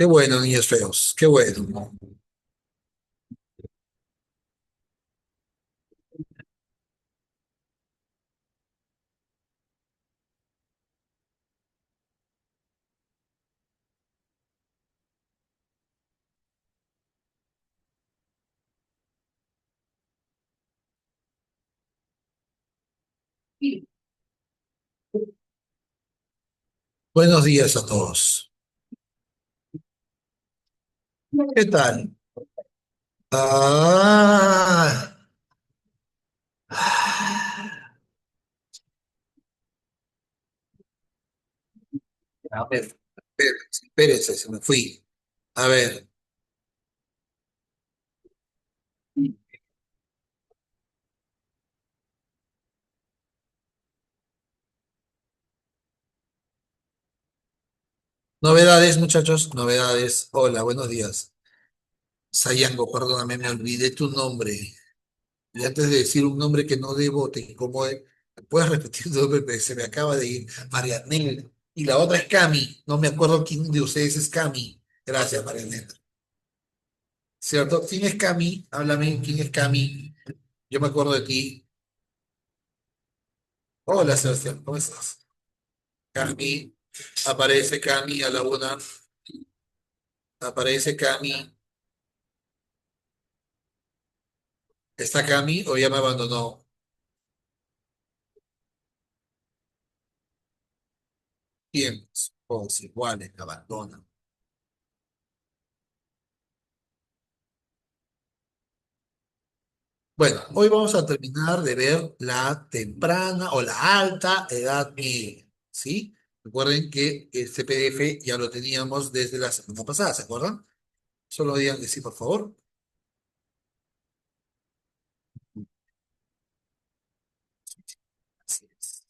Qué bueno, niños feos, qué bueno. Buenos días a todos. ¿Qué tal? Ah, a ver, espérense, espérense, se me fui. A ver, novedades, muchachos, novedades. Hola, buenos días. Sayango, perdóname, me olvidé tu nombre. Y antes de decir un nombre que no debo, te incomode, ¿puedes repetir tu nombre? Se me acaba de ir. Marianela. Y la otra es Cami. No me acuerdo quién de ustedes es Cami. Gracias, Marianela. ¿Cierto? ¿Quién es Cami? Háblame, ¿quién es Cami? Yo me acuerdo de ti. Hola, Sebastián, ¿cómo estás? Cami, aparece Cami a la una, aparece Cami. ¿Está Cami o ya me abandonó? Tiempos, todos iguales, me abandonan. Bueno, hoy vamos a terminar de ver la temprana o la alta edad media, ¿sí? Recuerden que este PDF ya lo teníamos desde la semana pasada, ¿se acuerdan? Solo digan que sí, por favor. Así es.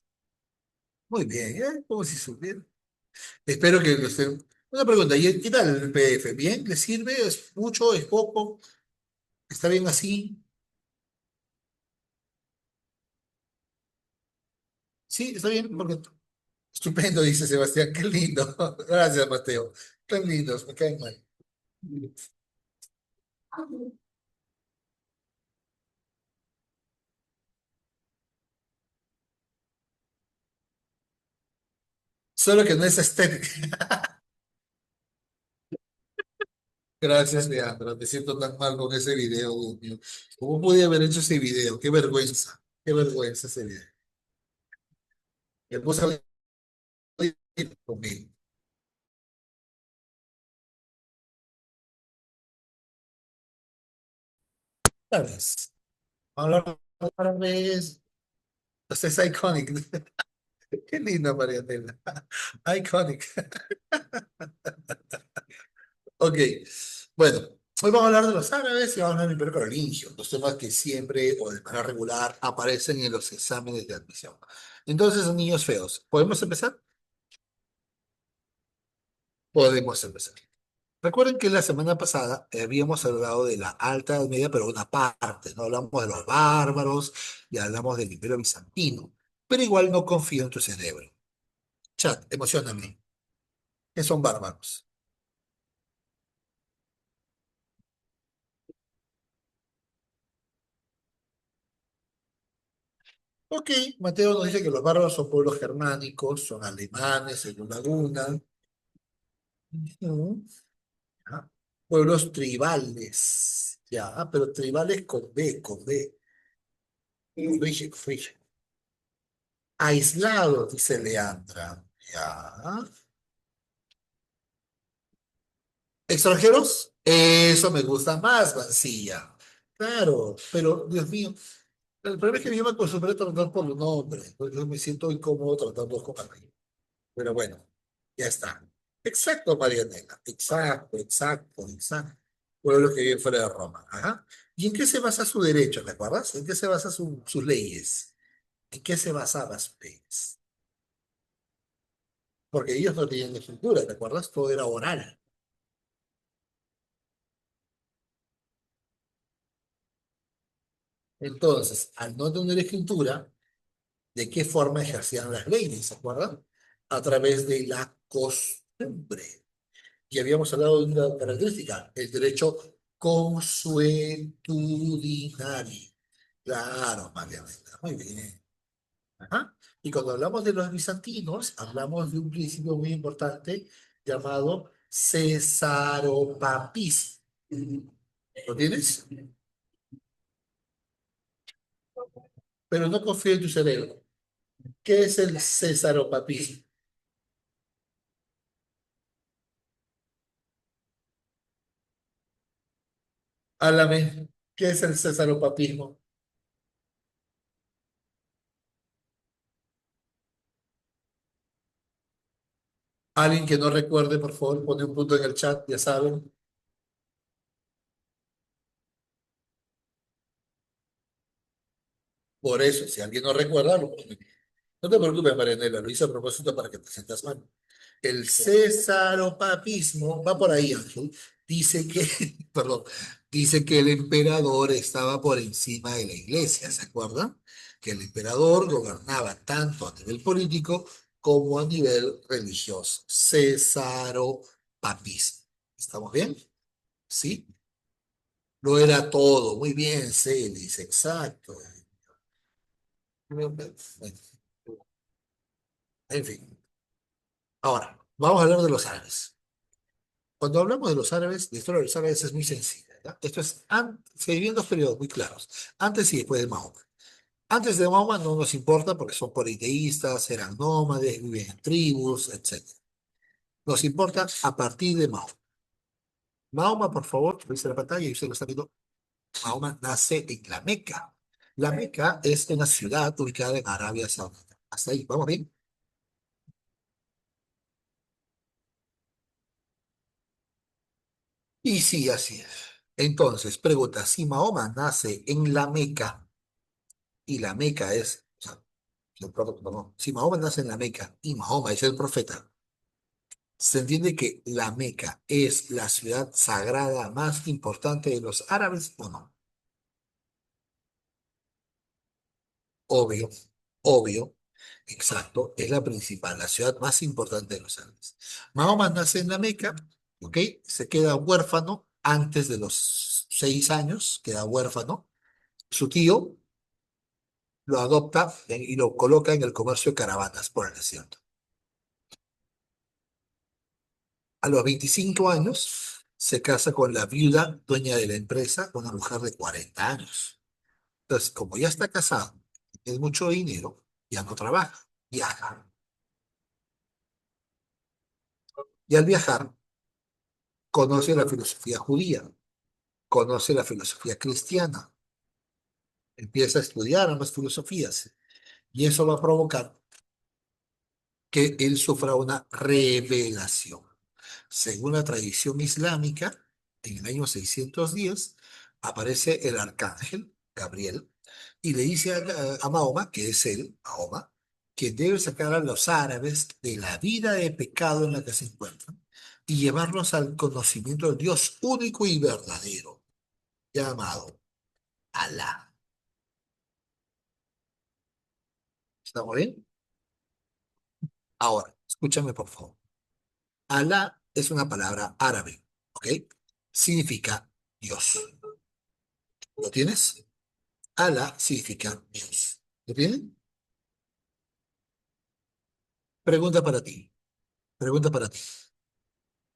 Muy bien, ¿eh? Como si supieran. Espero que lo estén. Una pregunta, ¿y qué tal el PDF? ¿Bien? ¿Le sirve? ¿Es mucho? ¿Es poco? ¿Está bien así? Sí, está bien, porque estupendo, dice Sebastián. Qué lindo. Gracias, Mateo. Qué lindos, me caen mal. Solo que no es estética. Gracias, Leandro. Me siento tan mal con ese video, Dios mío. ¿Cómo pude haber hecho ese video? Qué vergüenza. Qué vergüenza ese video. Me puse a ver conmigo. ¿Sabes? Hablar otra vez. Usted es iconic. Qué lindo, Marianela. Iconic. Ok. Bueno, hoy vamos a hablar de los árabes y vamos a hablar del Imperio Carolingio, los temas que siempre o de manera regular aparecen en los exámenes de admisión. Entonces, niños feos, ¿podemos empezar? Podemos empezar. Recuerden que la semana pasada habíamos hablado de la Alta Edad Media, pero una parte, no hablamos de los bárbaros y hablamos del Imperio Bizantino, pero igual no confío en tu cerebro. Chat, emocioname. ¿Qué son bárbaros? Ok, Mateo nos dice que los bárbaros son pueblos germánicos, son alemanes, según Laguna. Ujú. Ya. Pueblos tribales, ya, pero tribales con B, con B. Frige, frige. Aislados, dice Leandra. Ya. ¿Extranjeros? Eso me gusta más, Mancilla. Claro, pero Dios mío, el problema es que yo me acostumbré a tratar por los nombres, pues yo me siento incómodo tratando con apellido. Pero bueno, ya está. Exacto, Marianela. Exacto, exacto, exacto. Pueblo que vive fuera de Roma. Ajá. ¿Y en qué se basa su derecho, te acuerdas? ¿En qué se basa sus leyes? ¿En qué se basaban sus leyes? Porque ellos no tenían escritura, ¿te acuerdas? Todo era oral. Entonces, al no tener escritura, ¿de qué forma ejercían las leyes? ¿Se acuerdan? A través de la costumbre. Y habíamos hablado de una característica, el derecho consuetudinario. Claro, María Elena, muy bien. Ajá. Y cuando hablamos de los bizantinos, hablamos de un principio muy importante llamado cesaropapismo. ¿Lo tienes? Pero no confío en tu cerebro. ¿Qué es el cesaropapismo? Háblame, ¿qué es el cesaropapismo? Alguien que no recuerde, por favor, pone un punto en el chat, ya saben. Por eso, si alguien no recuerda, lo pone. No te preocupes, Marianela, lo hice a propósito para que te sientas mal. El cesaropapismo, va por ahí, Ángel, dice que, perdón, dice que el emperador estaba por encima de la iglesia, ¿se acuerdan? Que el emperador gobernaba tanto a nivel político como a nivel religioso. Cesaropapismo. ¿Estamos bien? Sí. Lo era todo. Muy bien, Celis, exacto. Bueno, en fin. Ahora, vamos a hablar de los árabes. Cuando hablamos de los árabes, la historia de los árabes es muy sencilla, ¿ya? Esto es, se divide en dos periodos muy claros, antes y después de Mahoma. Antes de Mahoma no nos importa porque son politeístas, eran nómades, viven en tribus, etc. Nos importa a partir de Mahoma. Mahoma, por favor, revise la pantalla y usted lo está viendo. Mahoma nace en la Meca. La Meca es una ciudad ubicada en Arabia Saudita. Hasta ahí, ¿vamos bien? Y sí, así es. Entonces, pregunta, si Mahoma nace en la Meca y la Meca es, o sea, perdón, si Mahoma nace en la Meca y Mahoma es el profeta, se entiende que la Meca es la ciudad sagrada más importante de los árabes o no. Obvio, obvio, exacto, es la principal, la ciudad más importante de los árabes. Mahoma nace en la Meca, ¿ok? Se queda huérfano antes de los 6 años, queda huérfano. Su tío lo adopta y lo coloca en el comercio de caravanas por el desierto. A los 25 años se casa con la viuda dueña de la empresa, una mujer de 40 años. Entonces, como ya está casado, tiene mucho dinero, ya no trabaja, viaja. Y al viajar, conoce la filosofía judía, conoce la filosofía cristiana, empieza a estudiar ambas filosofías. Y eso va a provocar que él sufra una revelación. Según la tradición islámica, en el año 610 aparece el arcángel Gabriel y le dice a Mahoma, que es él, Mahoma, que debe sacar a los árabes de la vida de pecado en la que se encuentran y llevarlos al conocimiento del Dios único y verdadero, llamado Alá. ¿Estamos bien? Ahora, escúchame por favor. Alá es una palabra árabe, ¿ok? Significa Dios. ¿Lo tienes? Alá significa Dios. ¿Lo tienen? Pregunta para ti. Pregunta para ti.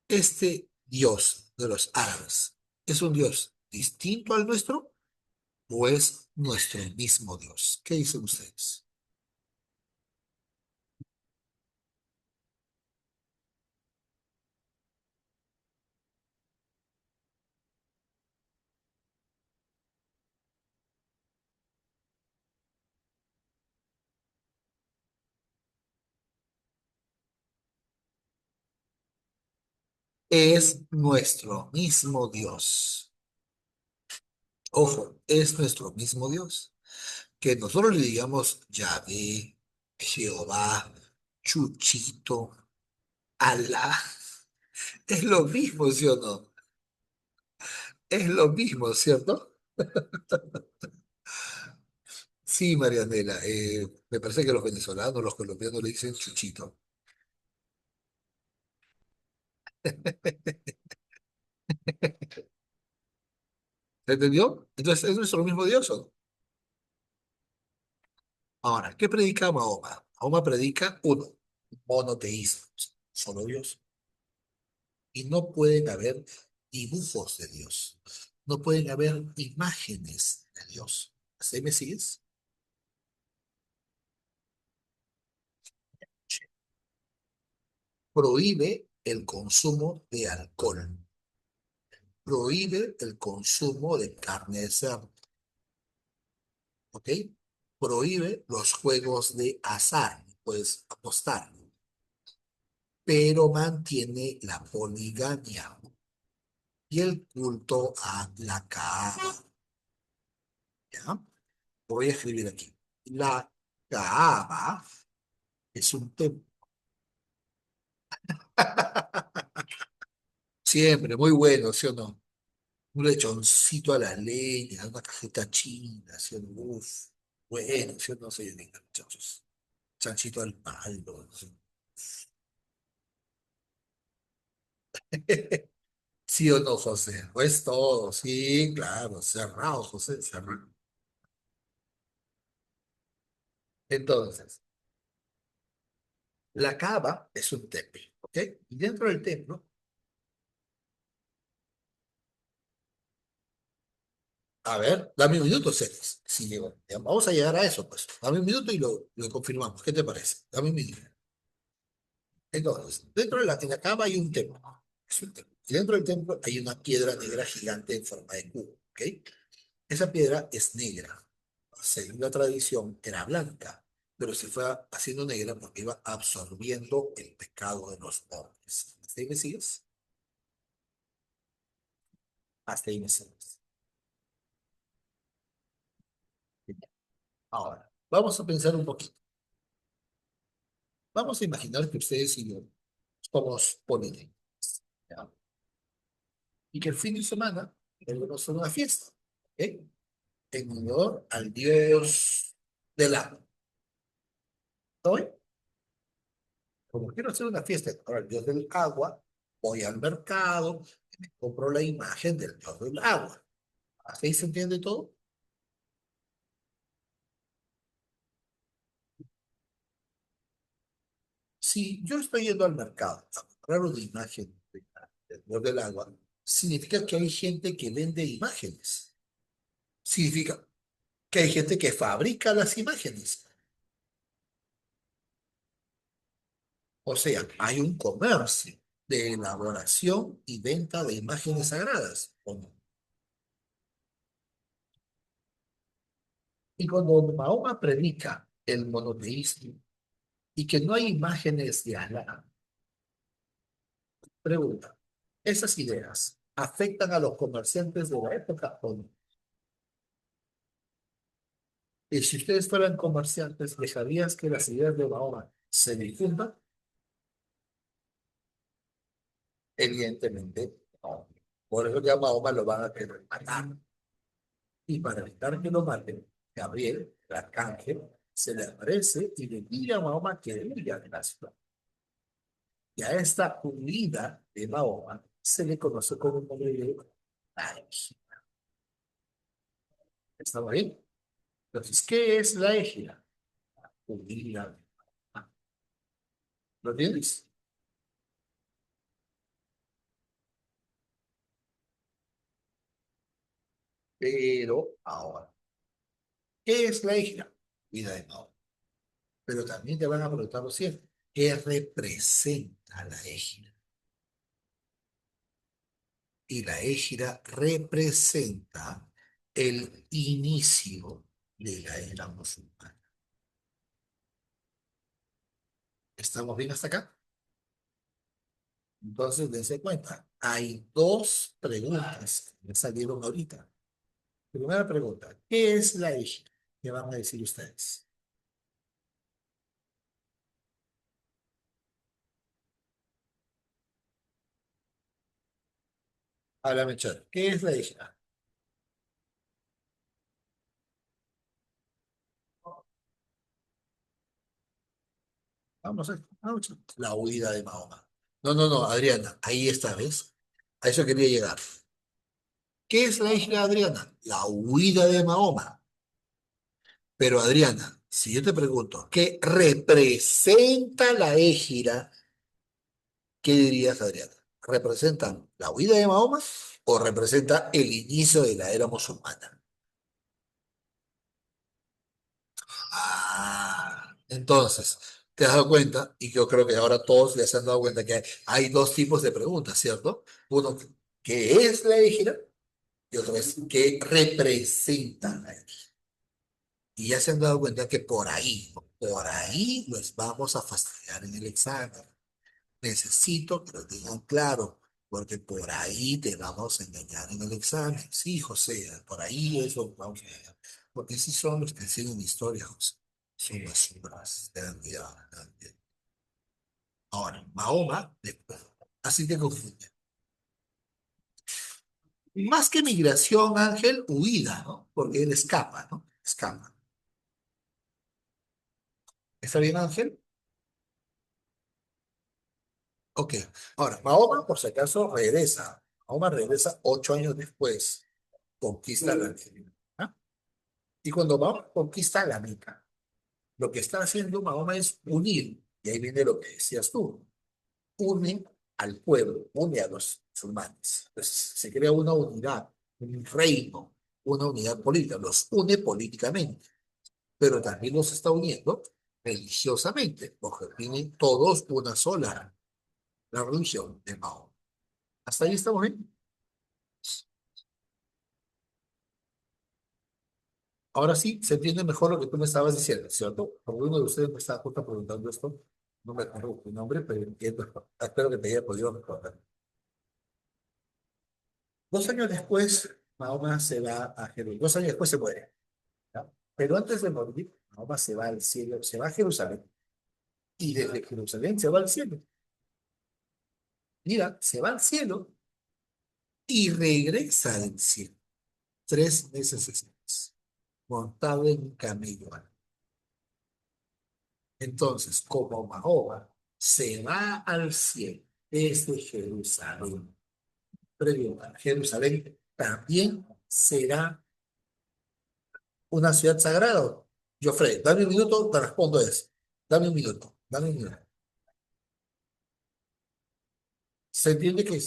¿Este Dios de los árabes es un Dios distinto al nuestro o es nuestro mismo Dios? ¿Qué dicen ustedes? Es nuestro mismo Dios. Ojo, es nuestro mismo Dios. Que nosotros le digamos Yahvé, Jehová, Chuchito, Alá. Es lo mismo, ¿sí o no? Es lo mismo, ¿cierto? Sí, Marianela. Me parece que los venezolanos, los colombianos le dicen Chuchito. ¿Se entendió? Entonces, ¿eso es lo mismo Dios o no? Ahora, ¿qué predica Mahoma? Mahoma predica, uno, monoteísmo, solo Dios. Y no pueden haber dibujos de Dios. No pueden haber imágenes de Dios. ¿Sí me sigues? Prohíbe el consumo de alcohol. Prohíbe el consumo de carne de cerdo. ¿Ok? Prohíbe los juegos de azar, pues apostar, pero mantiene la poligamia y el culto a la Kaaba. ¿Ya? Lo voy a escribir aquí. La Kaaba es un templo. Siempre, muy bueno, ¿sí o no? Un lechoncito a la leña, una cajeta china, ¿sí o no? Uf, bueno, ¿sí o no? Soy de muchachos. Chanchito al palo, ¿sí? ¿Sí o no, José? Pues todo, sí, claro, cerrado, José, cerrado. Entonces, la Kaaba es un templo, ¿ok? Y dentro del templo, a ver, dame un minuto, Celis. Si llego, ya vamos a llegar a eso, pues. Dame un minuto y lo confirmamos. ¿Qué te parece? Dame un minuto. Entonces, dentro de la Kaaba hay un templo. Es un templo. Y dentro del templo hay una piedra negra gigante en forma de cubo, ¿ok? Esa piedra es negra. Según la tradición, era blanca, pero se fue haciendo negra porque iba absorbiendo el pecado de los hombres. ¿Hasta ahí me sigues? Hasta ahí me sigues. Ahora, vamos a pensar un poquito. Vamos a imaginar que ustedes y yo somos políticos, ¿ya? Y que el fin de semana tenemos a hacer una fiesta, ¿ok? En honor al dios del agua. ¿Está bien? Como quiero hacer una fiesta en honor al dios del agua, voy al mercado y me compro la imagen del dios del agua. ¿Así se entiende todo? Si yo estoy yendo al mercado a comprar una imagen del dios del agua, significa que hay gente que vende imágenes. Significa que hay gente que fabrica las imágenes. O sea, hay un comercio de elaboración y venta de imágenes sagradas. ¿O no? Y cuando Mahoma predica el monoteísmo y que no hay imágenes de Alá, pregunta, ¿esas ideas afectan a los comerciantes de la época o no? Y si ustedes fueran comerciantes, ¿dejarías que las ideas de Mahoma se difundan? Evidentemente, no. Por eso ya a Mahoma lo van a querer matar. Y para evitar que lo maten, Gabriel, el arcángel, se le aparece y le pide a Mahoma que huya de la ciudad. Y a esta huida de Mahoma se le conoce como el nombre de la égida. ¿Estamos bien? Entonces, ¿qué es la égida? Huida. ¿Lo tienes? Pero ahora, ¿qué es la égida? Vida de Mahoma. Pero también te van a preguntar lo siguiente, ¿qué representa la égida? Y la égida representa el inicio de la era musulmana. ¿Estamos bien hasta acá? Entonces, dense cuenta, hay dos preguntas que me salieron ahorita. Primera pregunta, ¿qué es la égida? ¿Qué van a decir ustedes? Háblame, chat. ¿Qué es la égida? Vamos a ver, la huida de Mahoma. No, no, no, Adriana, ahí está, ¿ves? A eso quería llegar. ¿Qué es la isla de Adriana? La huida de Mahoma. Pero Adriana, si yo te pregunto, ¿qué representa la égira? ¿Qué dirías, Adriana? ¿Representa la huida de Mahoma o representa el inicio de la era musulmana? Entonces, te has dado cuenta, y yo creo que ahora todos ya se han dado cuenta que hay dos tipos de preguntas, ¿cierto? Uno, ¿qué es la égira? Y otro es, ¿qué representa la égira? Y ya se han dado cuenta que por ahí los vamos a fastidiar en el examen. Necesito que lo tengan claro, porque por ahí te vamos a engañar en el examen. Sí, José, por ahí eso vamos a engañar. Porque sí son los que enseñan historia, José. Son basuras, tengan cuidado, tengan cuidado. Ahora, Mahoma, después, así te confunde. Más que migración, Ángel, huida, ¿no? Porque él escapa, ¿no? Escapa. ¿Está bien, Ángel? Ok. Ahora, Mahoma, por si acaso, regresa. Mahoma regresa 8 años después. Conquista la Argelia. ¿Ah? Y cuando Mahoma conquista la Meca, lo que está haciendo Mahoma es unir, y ahí viene lo que decías tú, une al pueblo, une a los musulmanes. Entonces, se crea una unidad, un reino, una unidad política, los une políticamente, pero también los está uniendo religiosamente, porque tienen todos una sola, la religión de Mahoma. ¿Hasta ahí estamos bien? Ahora sí, se entiende mejor lo que tú me estabas diciendo, ¿cierto? Porque uno de ustedes me estaba justo preguntando esto, no me acuerdo tu nombre, pero entiendo, espero que te haya podido responder. 2 años después, Mahoma se va a Jerusalén. 2 años después se muere, ¿ya? Pero antes de morir, Mahoma se va al cielo, se va a Jerusalén, y desde Jerusalén se va al cielo. Mira, se va al cielo y regresa del cielo 3 meses después, montado en un camello. Entonces, como Mahoma se va al cielo desde Jerusalén, previo a Jerusalén, también será una ciudad sagrada. Jofre, dame un minuto, te respondo eso. Dame un minuto, dame un minuto. ¿Se entiende que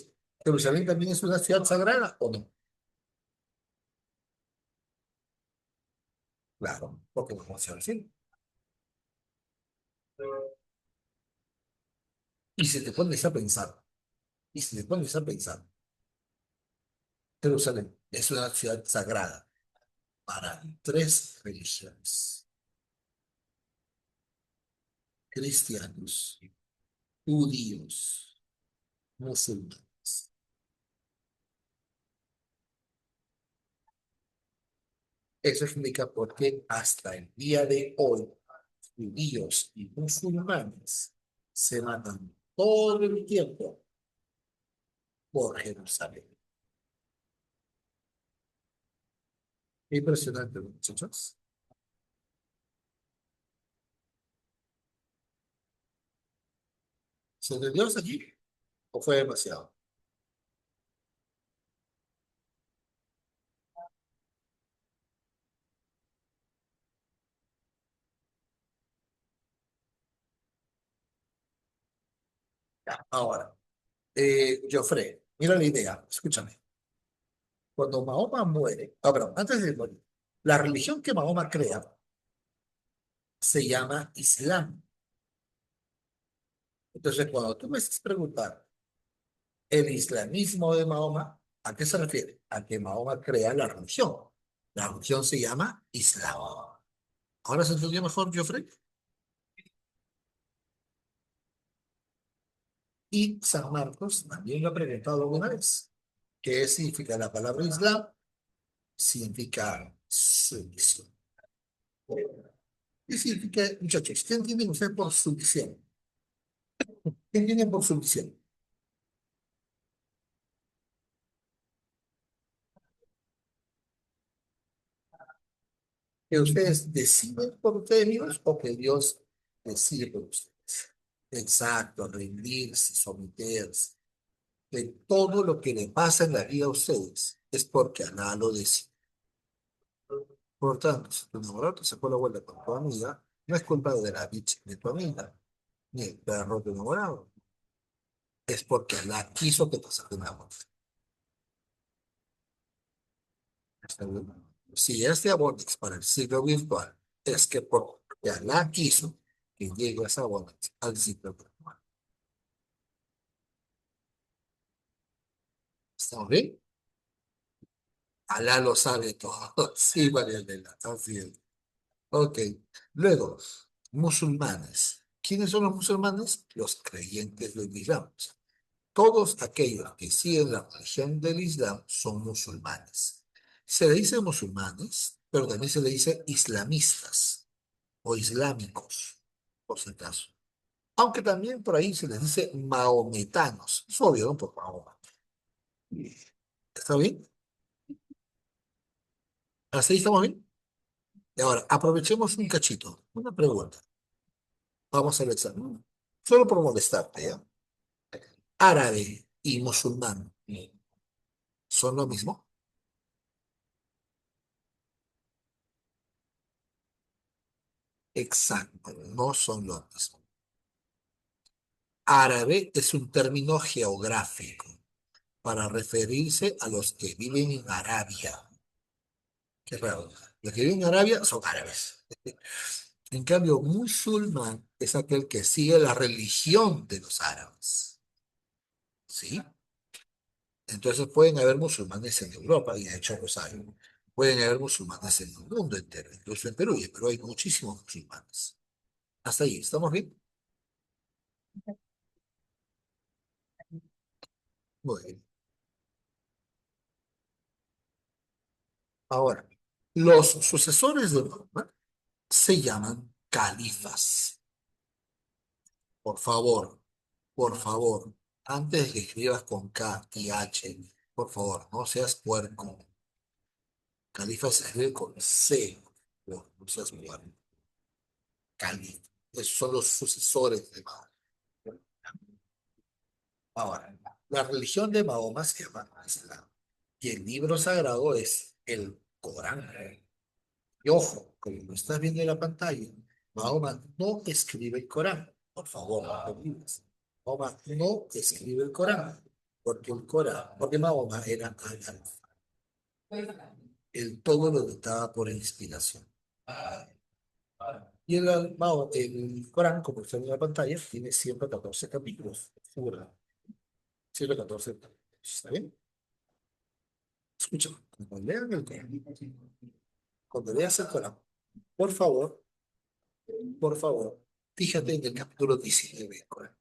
Jerusalén también es una ciudad sagrada o no? Claro, porque vamos a cielo. Y si te pones a pensar, y si te pones a pensar, Jerusalén es una ciudad sagrada para tres religiones: cristianos, judíos, musulmanes. Eso explica por qué hasta el día de hoy judíos y musulmanes se matan todo el tiempo por Jerusalén. Impresionante, muchachos. ¿Se entendió hasta aquí o fue demasiado? Ya, ahora, Joffre, mira la idea, escúchame. Cuando Mahoma muere, perdón, antes de morir, la religión que Mahoma crea se llama Islam. Entonces, cuando tú me estás preguntando el islamismo de Mahoma, ¿a qué se refiere? A que Mahoma crea la religión. La religión se llama Islam. ¿Ahora se entendió mejor, Geoffrey? Y San Marcos también lo ha preguntado alguna vez. ¿Qué significa la palabra Islam? Significa sumisión. ¿Qué significa, muchachos? ¿Qué entienden ustedes por sumisión? ¿Qué entienden por sumisión? ¿Que ustedes deciden por ustedes mismos o que Dios decide por ustedes? Exacto, rendirse, someterse. De todo lo que le pasa en la vida a ustedes es porque Alá lo decide. Por lo tanto, si tu enamorado te sacó la vuelta con tu amiga, no es culpa de la bitch de tu amiga, ni el perro de tu enamorado. Es porque Alá quiso que te saque una vuelta. ¿Está bien? Si este Abonix para el ciclo virtual es que porque Alá quiso que llegue esa Abonix al ciclo virtual. ¿Estamos bien? Alá lo sabe todo. Sí, María Elena, así es. Ok. Luego, musulmanes. ¿Quiénes son los musulmanes? Los creyentes del Islam. Todos aquellos que siguen la religión del Islam son musulmanes. Se le dice musulmanes, pero también se le dice islamistas o islámicos, por si acaso. Aunque también por ahí se les dice mahometanos. Es obvio, ¿no? Por Mahoma. ¿Está bien? ¿Hasta ahí estamos bien? Y ahora, aprovechemos un cachito. Una pregunta. Vamos al examen. Solo por molestarte, ¿ya? Árabe y musulmán son lo mismo. Exacto, no son lo mismo. Árabe es un término geográfico para referirse a los que viven en Arabia. Qué raro. Los que viven en Arabia son árabes. En cambio, musulmán es aquel que sigue la religión de los árabes. ¿Sí? Entonces pueden haber musulmanes en Europa, y de hecho los hay. Pueden haber musulmanes en el mundo entero, incluso en Perú, y en Perú hay muchísimos musulmanes. Hasta ahí, ¿estamos bien? Muy bien. Ahora, los sucesores de Mahoma se llaman califas. Por favor, por favor, antes de que escribas con K y H, por favor, no seas puerco. Califa se escribe con C. No seas puerco. Califa. Esos son los sucesores de Mahoma. Ahora, la religión de Mahoma se llama Islam. Y el libro sagrado es el Corán. Y ojo, como lo estás viendo en la pantalla, Mahoma no escribe el Corán. Por favor, no te olvides. Mahoma no escribe el Corán. Porque el Corán, porque Mahoma era analfabeto. Él todo lo dictaba por inspiración. Y el Corán, como está en la pantalla, tiene 114 capítulos. Figura, 114 capítulos. ¿Está bien? Escucha, cuando lean el Corán, cuando leas el Corán, por favor, por favor, fíjate en el capítulo 19 del Corán.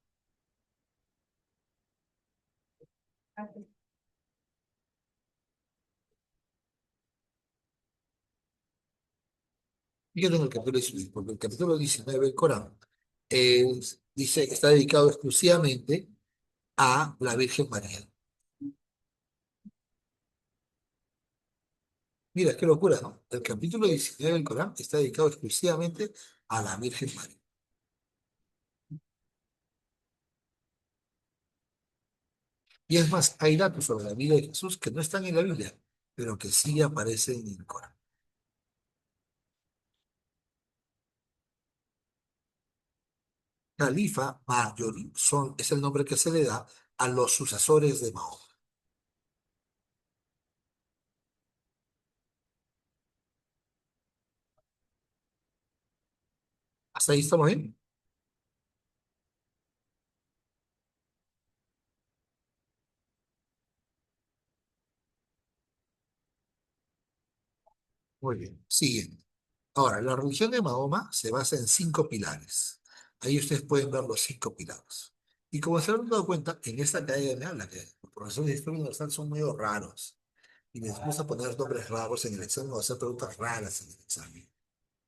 Fíjate en el capítulo 19, porque el capítulo 19 del Corán dice que está dedicado exclusivamente a la Virgen María. Mira, qué locura, ¿no? El capítulo 19 del Corán está dedicado exclusivamente a la Virgen María. Y es más, hay datos sobre la vida de Jesús que no están en la Biblia, pero que sí aparecen en el Corán. Califa mayor es el nombre que se le da a los sucesores de Mahoma. ¿Hasta ahí estamos bien? Muy bien. Siguiente. Ahora, la religión de Mahoma se basa en 5 pilares. Ahí ustedes pueden ver los 5 pilares. Y como se han dado cuenta, en esta academia, los profesores de historia universal son medio raros. Y les gusta poner nombres raros en el examen o hacer preguntas raras en el examen.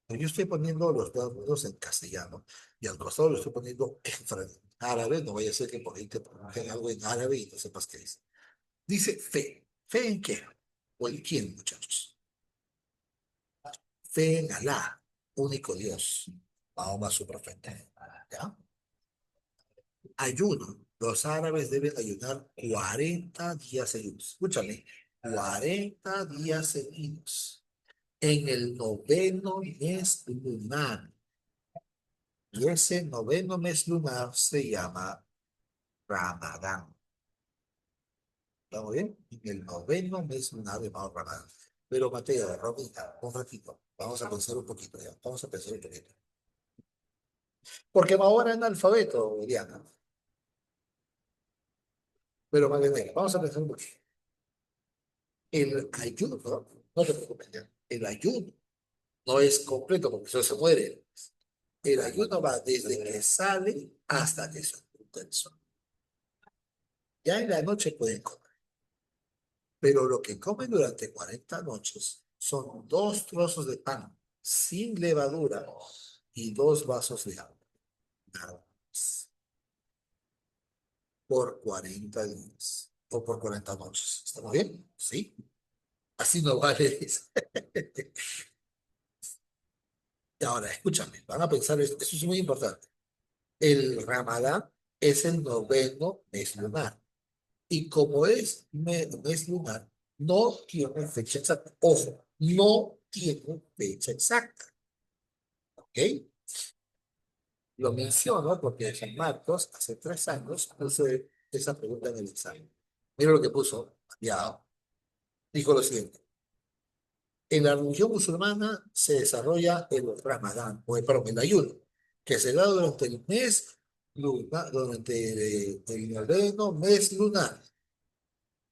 Pero yo estoy poniendo los datos en castellano y al costado lo estoy poniendo en árabe. No vaya a ser que por ahí te pongan algo en árabe y no sepas qué es. Dice fe. ¿Fe en qué? ¿O en quién, muchachos? Fe en Alá, único Dios, Mahoma su profeta. ¿Ya? Ayuno. Los árabes deben ayunar 40 días seguidos. Escúchame, 40 días seguidos. En el noveno mes lunar. Y ese noveno mes lunar se llama Ramadán. ¿Estamos bien? En el noveno mes lunar llamado Ramadán. Pero Mateo, Romita, un ratito. Vamos a pensar un poquito ya. Vamos a pensar un poquito. Porque ahora es analfabeto, Diana. Pero más bien, vamos a pensar un poquito. El ayuno, no te preocupes ya. El ayuno no es completo porque eso se muere. El ayuno va desde que sale hasta que se oculta el sol. Ya en la noche pueden comer, pero lo que comen durante 40 noches son dos trozos de pan sin levadura y dos vasos de agua. Nada más. Por 40 días o por 40 noches. ¿Estamos bien? Sí. Así no vale. Y ahora, escúchame, van a pensar esto, eso es muy importante. El Ramadán es el noveno mes lunar. Y como es mes lunar, no tiene fecha exacta. Ojo, no tiene fecha exacta. ¿Ok? Lo menciono porque San Marcos hace 3 años puso esa pregunta en el examen. Mira lo que puso. Ya, dijo lo siguiente. En la religión musulmana se desarrolla el Ramadán, o perdón, el ayuno, que se da durante el mes lunar, durante el noveno mes lunar.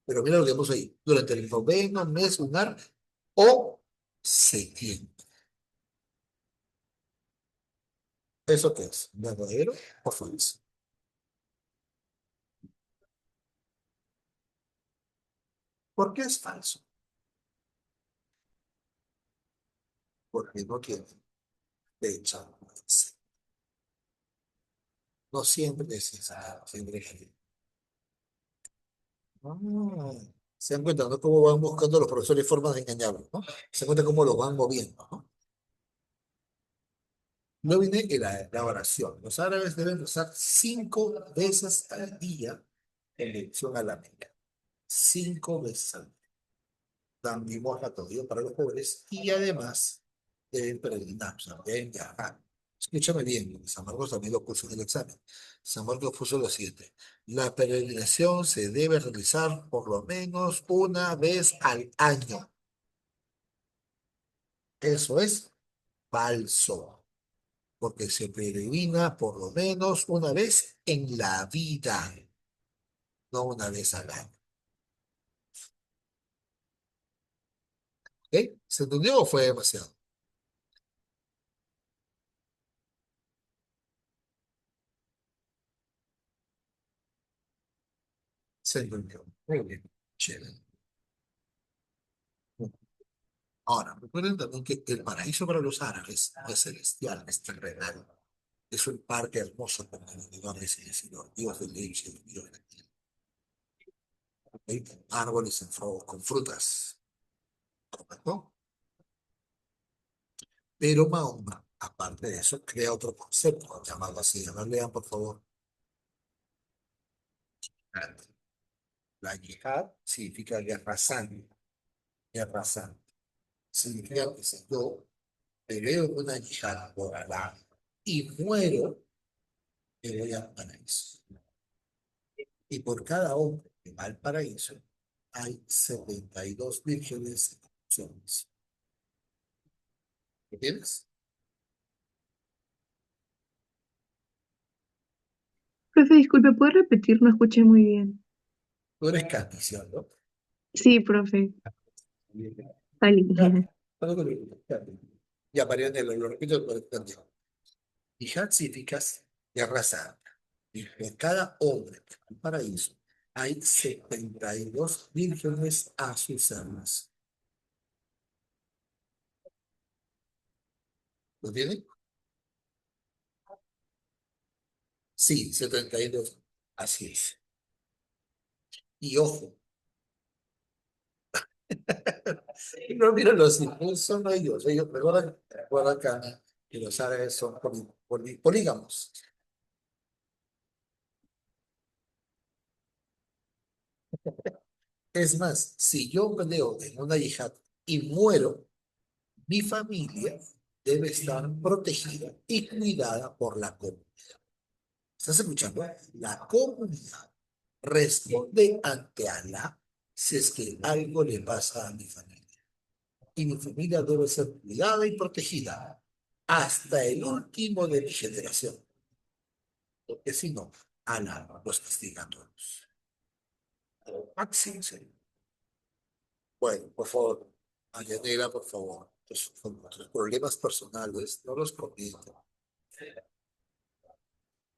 Pero mira lo que puso ahí, durante el noveno mes lunar o septiembre. ¿Eso qué es? ¿Verdadero o falso? ¿Por qué es falso? Porque no tiene fecha. No siempre es esa, siempre es así. Ah, se dan cuenta, ¿no? Cómo van buscando los profesores formas de engañarlos, ¿no? Se dan cuenta cómo los van moviendo, ¿no? Luego viene la oración. Los árabes deben rezar 5 veces al día en dirección a la Meca. 5 veces al día. Dan limosna todavía para los pobres y además deben peregrinar, o sea, deben viajar. Escúchame bien, porque San Marcos también lo puso en el examen. San Marcos puso lo siguiente: la peregrinación se debe realizar por lo menos una vez al año. Eso es falso, porque se peregrina por lo menos una vez en la vida, no una vez al año. ¿Ok? ¿Se entendió o fue demasiado? Se entendió. Muy bien. Chévere. Ahora, recuerden también que el paraíso para los árabes no es celestial, es terrenal. Es un parque hermoso con alrededores y el Dios de leche, Dios de la tierra. Hay árboles con frutas, ¿correcto? Pero Mahoma, aparte de eso, crea otro concepto llamado así. Ahora lean, por favor. La yihad significa guerra santa. Guerra santa. Significa que si yo peleo en una yihad por Alá y muero, me voy al paraíso. Y por cada hombre que va al paraíso, hay 72 vírgenes en opciones. ¿Entiendes? Profe, disculpe, ¿puede repetir? No escuché muy bien. Tú eres candición, ¿no? Sí, profe. Salí. Ya, ya, ya, Marianela, lo repito por el candidato. Yihad significa guerra santa. Y por cada hombre que va al paraíso, hay 72 vírgenes a sus armas. ¿Lo tienen? Sí, 72. Así es. Y ojo, no, mira, los hindúes son ellos recuerdan que los árabes son polígamos. Es más, si yo peleo en una yihad y muero, mi familia debe estar protegida y cuidada por la comunidad. ¿Estás escuchando? La comunidad responde ante Alá si es que algo le pasa a mi familia. Y mi familia debe ser cuidada y protegida hasta el último de mi generación, porque si no, Alá los castiga a todos. Máximo, serio. Bueno, por favor, Ayanela, por favor, tus problemas personales no los comento.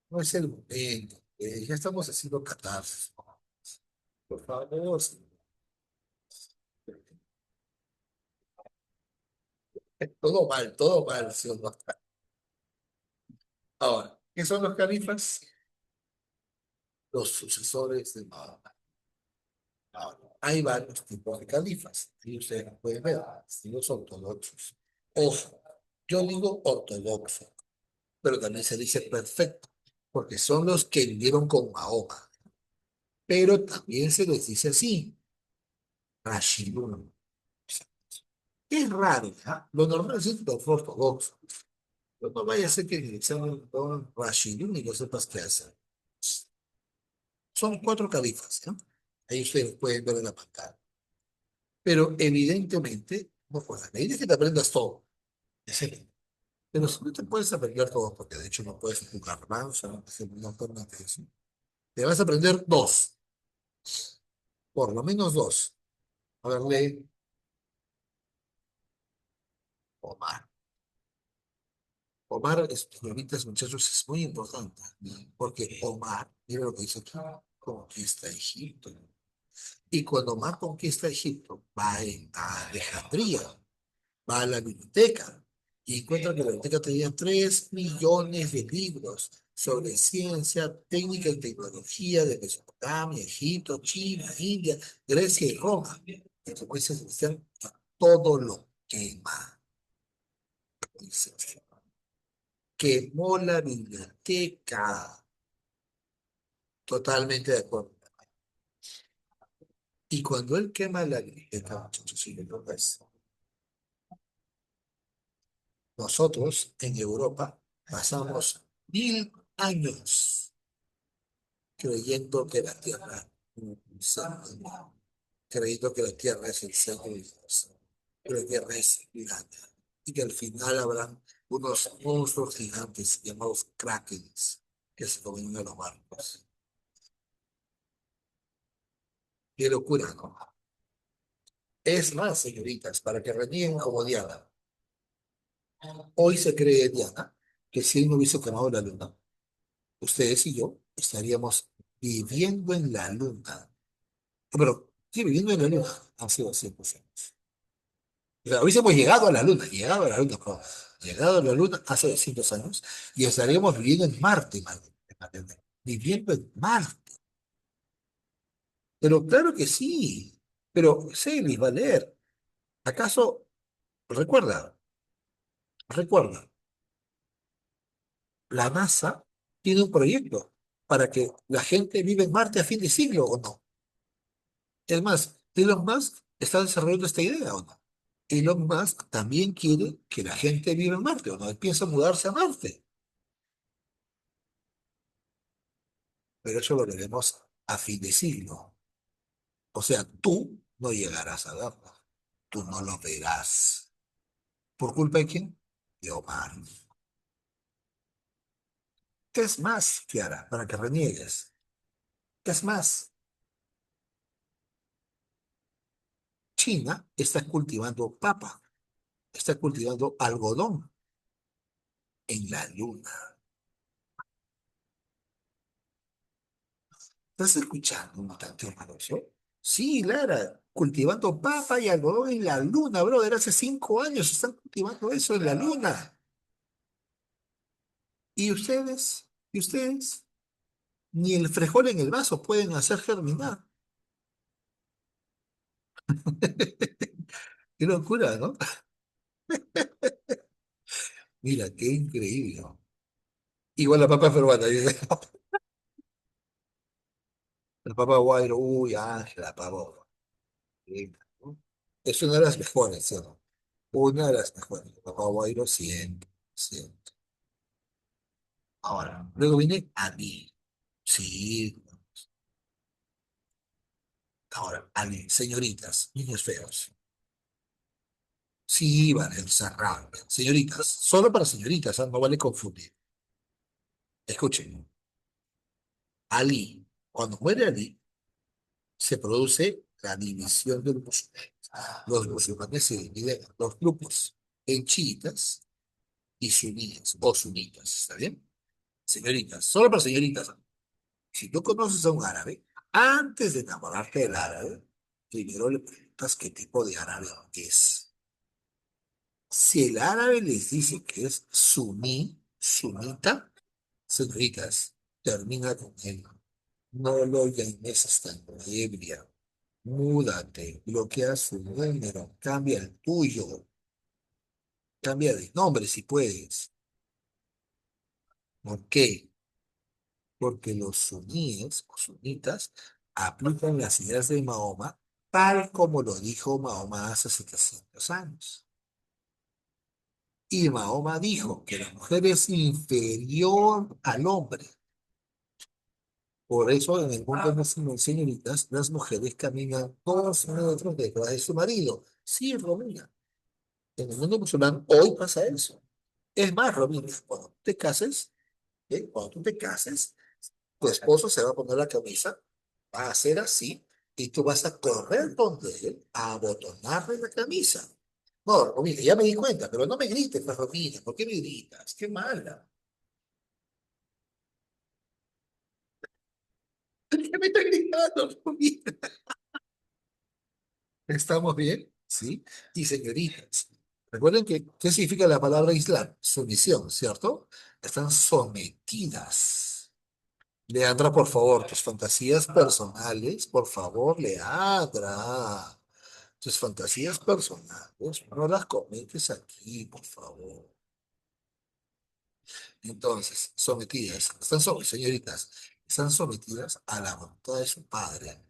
No es el momento. Ya estamos haciendo catarsis. Por favor, todo mal, ¿sí o no? Ahora, ¿qué son los califas? Los sucesores de Mahoma. Ahora, hay varios tipos de califas, y ustedes lo pueden ver, los ortodoxos. Ojo, yo digo ortodoxo, pero también se dice perfecto, porque son los que vivieron con Mahoma. Pero también se les dice así, Rashidun. Es raro, ¿ah? Lo normal es decir los ortodoxos. Pero no vaya a ser que en el examen pongan Rashidun y no sepas qué hacer. Son cuatro califas, ¿no? Ahí ustedes pueden ver en la pantalla. Pero evidentemente, no puedes. Me dices que te aprendas todo. Excelente. Pero si no te puedes aprender todo, porque de hecho no puedes jugar más, o sea, no permite eso. Te vas a aprender dos, por lo menos dos. A ver, lee Omar. Omar, señoritas, muchachos, es muy importante, porque Omar, mira lo que dice aquí, conquista Egipto. Y cuando Omar conquista Egipto, a Alejandría, va a la biblioteca y encuentra que la biblioteca tenía 3 millones de libros sobre ciencia, técnica y tecnología de Mesopotamia, Egipto, China, India, Grecia y Roma. En consecuencia, Sebastián todo lo quema. Dice, quemó la biblioteca. Totalmente de acuerdo. Y cuando él quema la biblioteca, muchachos, y lo ves, nosotros en Europa pasamos 1000 años creyendo que la Tierra, sí, creyendo que la Tierra es el centro del universo, que la Tierra es plana y que al final habrán unos monstruos gigantes llamados krakens que se comen a los barcos. Qué locura, ¿no? Es más, señoritas, para que renieguen como Diana. Hoy se cree, Diana, que si él no hubiese quemado la luna, ustedes y yo estaríamos viviendo en la luna. Pero, sí, viviendo en la luna. Han sido 100 años. O sea, hubiésemos llegado a la luna, no, llegado a la luna hace 200 años y estaríamos viviendo en Marte, viviendo en Marte. Pero claro que sí. Pero, Celis, Valer, ¿acaso recuerda, recuerda, la NASA tiene un proyecto para que la gente viva en Marte a fin de siglo o no? Es más, Elon Musk está desarrollando esta idea o no. Elon Musk también quiere que la gente viva en Marte o no. Él piensa mudarse a Marte. Pero eso lo veremos a fin de siglo. O sea, tú no llegarás a verlo. Tú no lo verás. ¿Por culpa de quién? De Omar. ¿Qué es más, Kiara, para que reniegues? ¿Qué es más? China está cultivando papa, está cultivando algodón en la luna. ¿Estás escuchando un tanto maravilloso? Sí, Lara, cultivando papa y algodón en la luna, brother. Hace 5 años están cultivando eso en la luna. ¿Y ustedes? ¿Y ustedes? Ni el frijol en el vaso pueden hacer germinar. Qué locura, ¿no? Mira, qué increíble, ¿no? Igual la papa peruana, dice. La papa guairo, uy, la papa guairo, ¿no? Es una de las mejores, ¿sí o no? Una de las mejores. La papa guairo, siempre, siempre. Ahora, luego viene Ali. Sí, ahora, Ali, señoritas, niños feos. Sí, vale, cerrado. Señoritas, solo para señoritas, ¿ah? No vale confundir. Escuchen, Ali, cuando muere Ali, se produce la división de los musulmanes. Los musulmanes se dividen en dos grupos, en chiitas y suníes, o sunitas, ¿está bien? Señoritas, solo para señoritas. Si tú conoces a un árabe, antes de enamorarte del árabe, primero le preguntas qué tipo de árabe es. Si el árabe les dice que es suní, sunita, señoritas, termina con él. No lo llames hasta ebria. Múdate, bloquea su número, cambia el tuyo, cambia de nombre si puedes. ¿Por qué? Porque los suníes o sunitas aplican las ideas de Mahoma tal como lo dijo Mahoma hace 700 años. Y Mahoma dijo que la mujer es inferior al hombre. Por eso en el mundo musulmán, señoritas, las mujeres caminan 2 metros detrás de su marido. Sí, Romina. En el mundo musulmán hoy pasa eso. Es más, Romina, cuando te cases, cuando tú te cases, tu esposo se va a poner la camisa, va a hacer así, y tú vas a correr donde él a abotonarle la camisa. No, Romina, ya me di cuenta, pero no me grites, pues, Romina, ¿por qué me gritas? Qué mala. ¿Por qué me estás gritando, Romina? ¿Estamos bien? ¿Sí? Y señoritas, recuerden que, ¿qué significa la palabra Islam? Sumisión, ¿cierto? Están sometidas. Leandra, por favor, tus fantasías personales, por favor, Leandra. Tus fantasías personales, no las comentes aquí, por favor. Entonces, sometidas, señoritas, están sometidas a la voluntad de su padre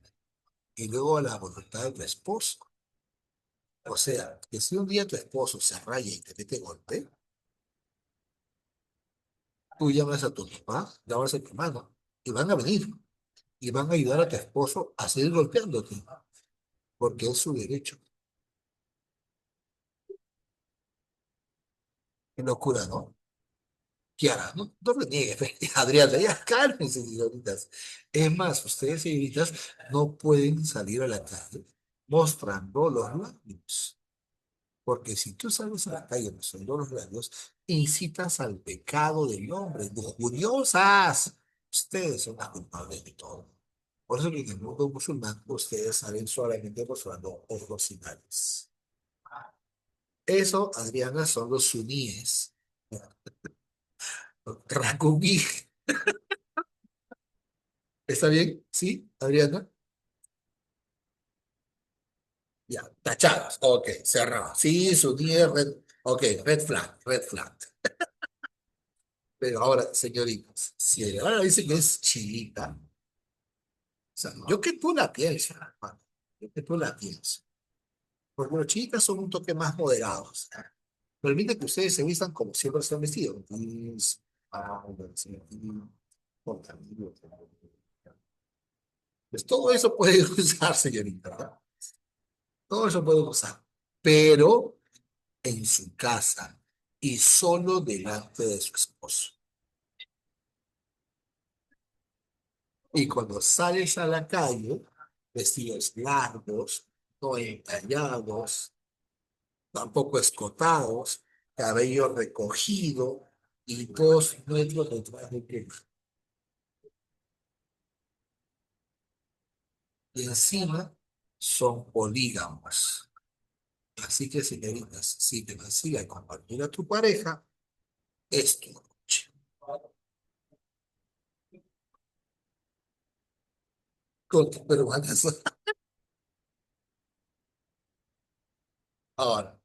y luego a la voluntad de tu esposo. O sea, que si un día tu esposo se raya y te mete golpe, tú llamas a tu papá, llamas a tu hermano, y van a venir, y van a ayudar a tu esposo a seguir golpeándote, porque es su derecho. Qué locura, ¿no? Kiara, no me niegues, Adriana, ya cálmense, señoritas. Es más, ustedes, señoritas, no pueden salir a la calle mostrando los labios. Porque si tú sales a la calle mostrando los labios, incitas al pecado del hombre. Lujuriosas. Ustedes son las culpables de todo. Por eso que en el mundo musulmán ustedes salen solamente mostrando ojos y nariz. Eso, Adriana, son los suníes. Racubí. ¿Está bien? ¿Sí, Adriana? Ya, tachadas. Ok, cerrado. Sí, suníes, red. Ok, red flag, red flag. Pero ahora, señoritas, si ahora dice que es chilita, o sea, yo que tú la pienso, hermano. Yo que tú la pienso. Porque los chicas son un toque más moderados. Permite que ustedes se vistan como siempre se han vestido. Jeans, sí, pantalón. Pues todo eso puede usar, señorita, ¿verdad? Todo eso puede usar. Pero en su casa y solo delante de su esposo. Y cuando sales a la calle, vestidos largos, no entallados, tampoco escotados, cabello recogido y 2 metros detrás de ti. Y encima son polígamos. Así que, señoritas, si te vacila compartir a tu pareja, es tu noche. Con tus peruanas. Ahora,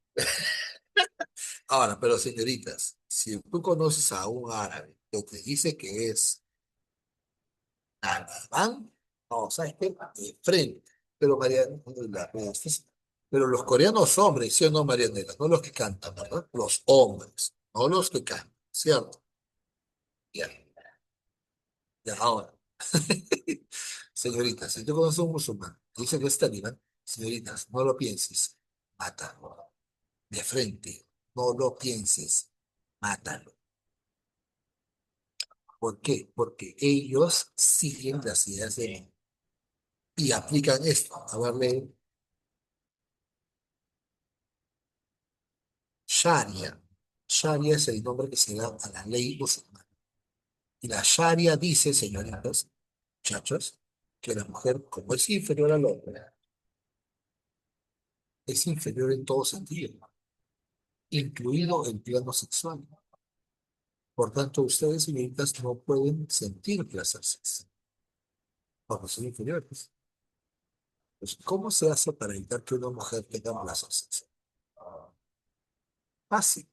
pero señoritas, si tú conoces a un árabe que te dice que es talibán, No, ¿sabes qué? De frente. Pero Marianela, pero los coreanos hombres, ¿sí o no, Marianela? No los que cantan, ¿verdad? Los hombres, no los que cantan, ¿cierto? Ya, ya, ahora. Señoritas, si tú conoces a un musulmán, dice que es talibán, señoritas, no lo pienses, mátalo. De frente, no lo pienses, mátalo. ¿Por qué? Porque ellos siguen las ideas de él y aplican esto. A verle, Sharia. Sharia es el nombre que se da a la ley musulmana. Y la Sharia dice, señoritas, muchachos, que la mujer, como es inferior al hombre, es inferior en todo sentido, incluido el plano sexual. Por tanto, ustedes, señoritas, no pueden sentir placer sexual, porque son inferiores. Pues, ¿cómo se hace para evitar que una mujer tenga placer sexual? Fácil.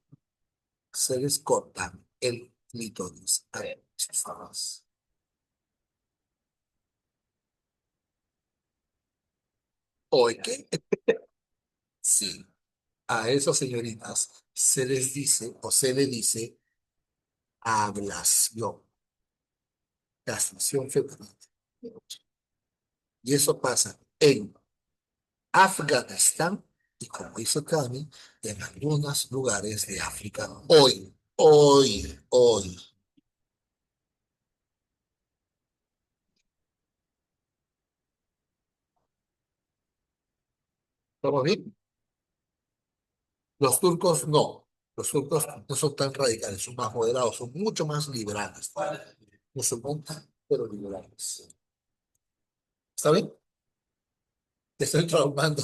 Se les cortan el clítoris. A ver, vamos. Oye, sí, a esas señoritas se les dice o se le dice ablación, castración femenina. Y eso pasa en Afganistán y, como hizo Cami, en algunos lugares de África. Hoy. ¿Estamos bien? Los turcos no. Los turcos no son tan radicales, son más moderados, son mucho más liberales. Musulmanes, pero liberales. ¿Está bien? Te estoy traumando.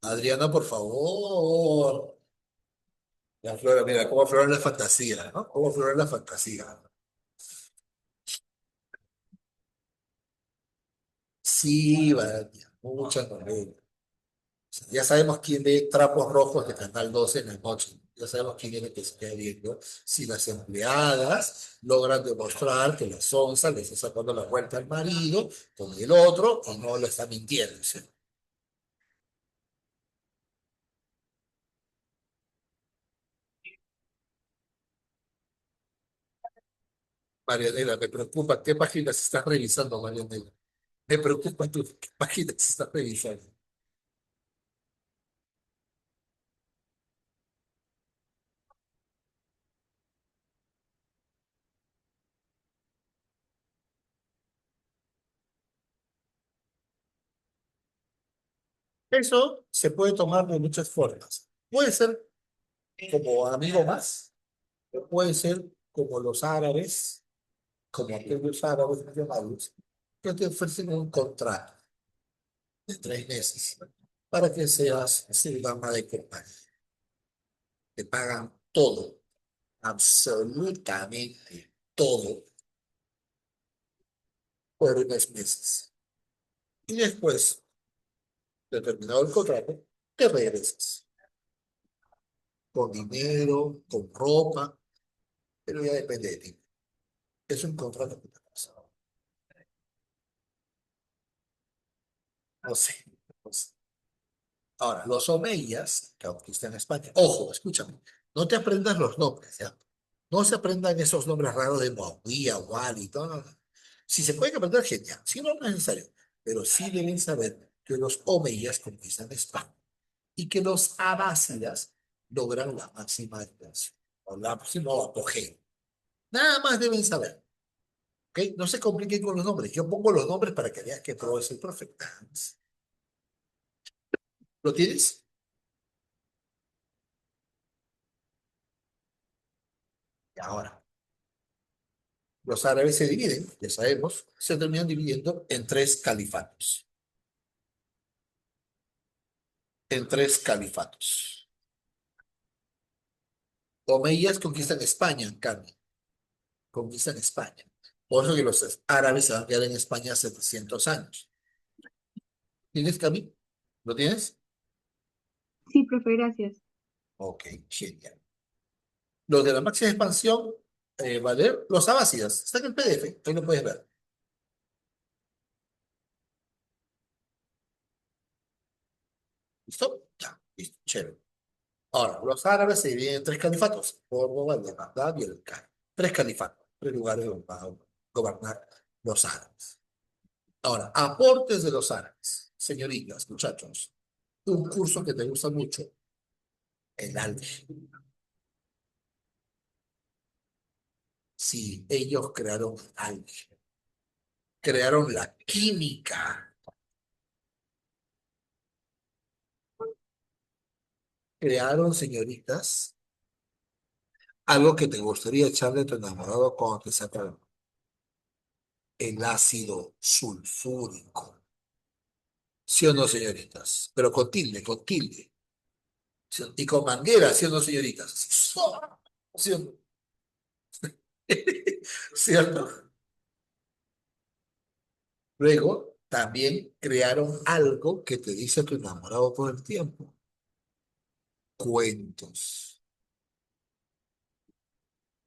Adriana, por favor. La flora, mira, cómo aflorar la fantasía, ¿no? Cómo aflorar la fantasía. Sí, vaya, muchas novelas. Ya sabemos quién ve Trapos Rojos de Canal 12 en la noche. Ya sabemos quién es el que se queda viendo. Si las empleadas logran demostrar que la sonza le está sacando la vuelta al marido con el otro y no lo está mintiendo. ¿Sí? Marianela, me preocupa qué páginas estás revisando, Marianela. Me preocupa qué páginas estás revisando. Eso se puede tomar de muchas formas. Puede ser como amigo más, o puede ser como los árabes, como aquellos árabes millonarios, que te ofrecen un contrato de 3 meses para que seas su dama de compañía. Te pagan todo, absolutamente todo, por unos meses. Y después, de terminado el contrato, te regresas con dinero, con ropa, pero ya depende de ti. Es un contrato que te pasa. No sé, no sé. Ahora, los omeyas, que aunque están en España, ojo, escúchame, no te aprendas los nombres, ¿ya? No se aprendan esos nombres raros de Muawiyah, Wali, todo, no, no. Si se pueden aprender, genial. Si no, no es necesario. Pero sí deben saber que los omeyas conquistan España y que los abásidas logran la máxima expansión, o la máxima apogeo. Nada más deben saber, ¿ok? No se compliquen con los nombres. Yo pongo los nombres para que veas que todo es el perfecto. ¿Lo tienes? Y ahora. Los árabes se dividen, ya sabemos, se terminan dividiendo en tres califatos. En tres califatos. Omeyas conquistan España, en cambio, conquistan España. Por eso que los árabes se van a quedar en España 700 años. ¿Tienes, Cami? ¿Lo tienes? Sí, profe, gracias. Ok, genial. Los de la máxima expansión, Valer, los abásidas, está en el PDF, ahí lo puedes ver. ¿Listo? Ya, listo, chévere. Ahora, los árabes se dividen en tres califatos, Córdoba, el de Bagdad y el Cairo. Tres califatos, tres lugares donde van a gobernar los árabes. Ahora, aportes de los árabes. Señoritas, muchachos, un curso que te gusta mucho, el álgebra. Sí, ellos crearon álgebra, crearon la química, crearon, señoritas, algo que te gustaría echarle a tu enamorado cuando te saca el ácido sulfúrico. ¿Sí o no, señoritas? Pero con tilde, con tilde. ¿Sí? Y con manguera, ¿sí o no, señoritas? Así, ¿sí o no? ¿Cierto? Luego, también crearon algo que te dice a tu enamorado todo el tiempo. Cuentos.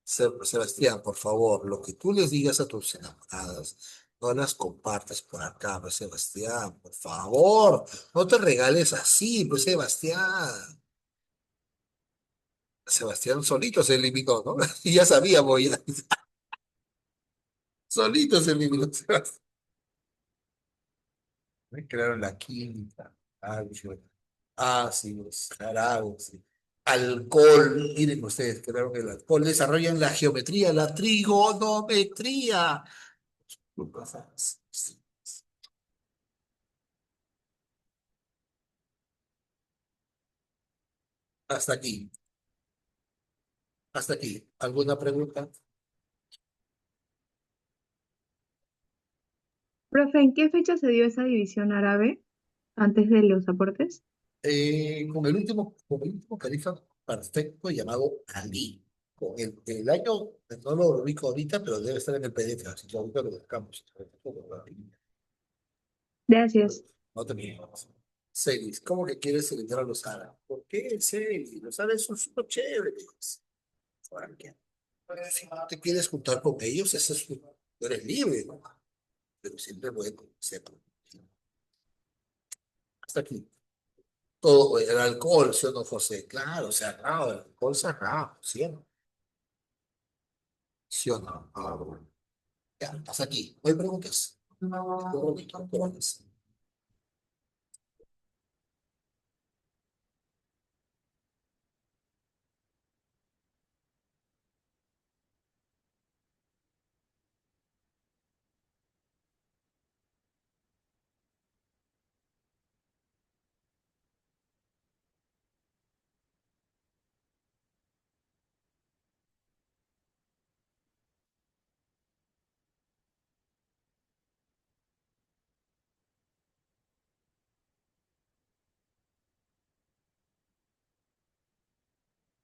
Sebastián, por favor, lo que tú les digas a tus enamoradas, no las compartas por acá, pues, Sebastián, por favor, no te regales así, pues, Sebastián. Sebastián solito se eliminó, ¿no? Y ya sabíamos, ya. Solito se eliminó Sebastián. Crearon la química, álgebra, ácidos, jarabes, alcohol. Miren ustedes, crearon el alcohol, desarrollan la geometría, la trigonometría. Hasta aquí, hasta aquí. ¿Alguna pregunta? Profe, ¿en qué fecha se dio esa división árabe antes de los aportes? Con el último califa perfecto llamado Ali. Con el año, no lo ubico ahorita, pero debe estar en el PDF, así que ahorita lo buscamos. Gracias. No te mientas. Celis, ¿cómo que quieres eliminar a los árabes? ¿Por qué, Celis? Los árabes son súper chéveres. ¿Para qué? Si no te quieres juntar con ellos, tú eres libre, ¿no? Pero siempre bueno, sepa. Hasta aquí. Todo, el alcohol, ¿sí o no, José? Claro, cerrado, el alcohol cerrado, ¿sí o no? ¿Sí o no? Ah, bueno. Ya, hasta aquí. ¿No hay preguntas? No. Preguntas.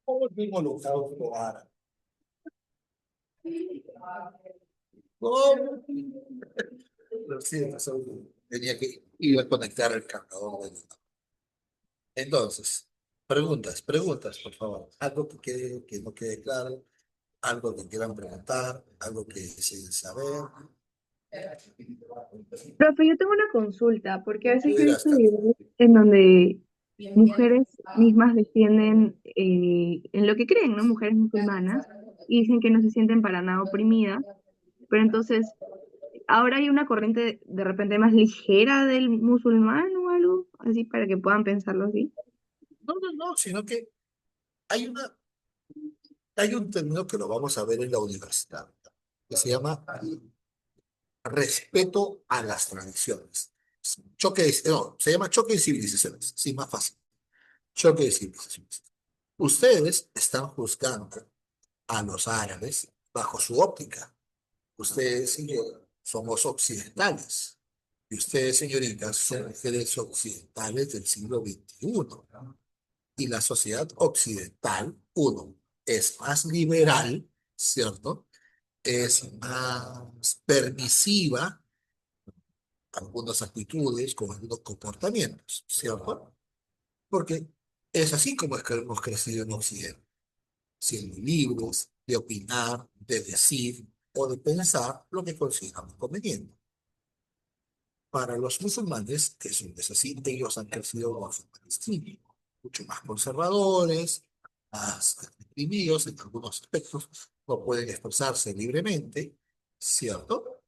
¿Cómo es mismo holocausto árabe? ¿Cómo? Lo siento, tenía que ir a conectar el cargador. Entonces, preguntas, por favor. Algo que no quede claro, algo que quieran preguntar, algo que deseen saber. Profe, yo tengo una consulta, porque a veces Tú yo he dirás, visto Carlos. videos en donde mujeres mismas defienden en lo que creen, ¿no? Mujeres musulmanas, y dicen que no se sienten para nada oprimidas, pero entonces ahora hay una corriente de repente más ligera del musulmán o algo, así para que puedan pensarlo así. No, no, no, sino que hay una, hay un término que lo vamos a ver en la universidad, que se llama respeto a las tradiciones. No, se llama choque de civilizaciones, sí, más fácil. Choque de civilizaciones. Ustedes están juzgando a los árabes bajo su óptica. Ustedes y yo somos occidentales. Y ustedes, señoritas, son mujeres occidentales del siglo XXI. Y la sociedad occidental, uno, es más liberal, ¿cierto? Es más permisiva algunas actitudes, con algunos comportamientos, ¿cierto? Porque es así como es que hemos crecido en Occidente, siendo libres de opinar, de decir o de pensar lo que consideramos conveniente. Para los musulmanes, que es así, ellos han crecido de una forma distinta, mucho más conservadores, más reprimidos en algunos aspectos, no pueden expresarse libremente, ¿cierto?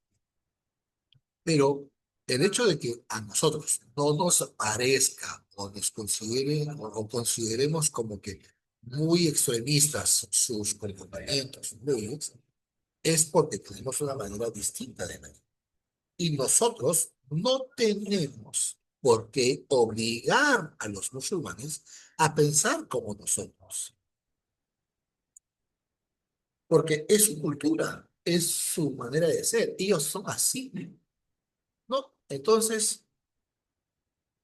Pero el hecho de que a nosotros no nos parezca o nos consideren o consideremos como que muy extremistas sus comportamientos, leyes, es porque tenemos una manera distinta de ver. Y nosotros no tenemos por qué obligar a los musulmanes a pensar como nosotros, porque es su cultura, es su manera de ser. Ellos son así, ¿no? Entonces,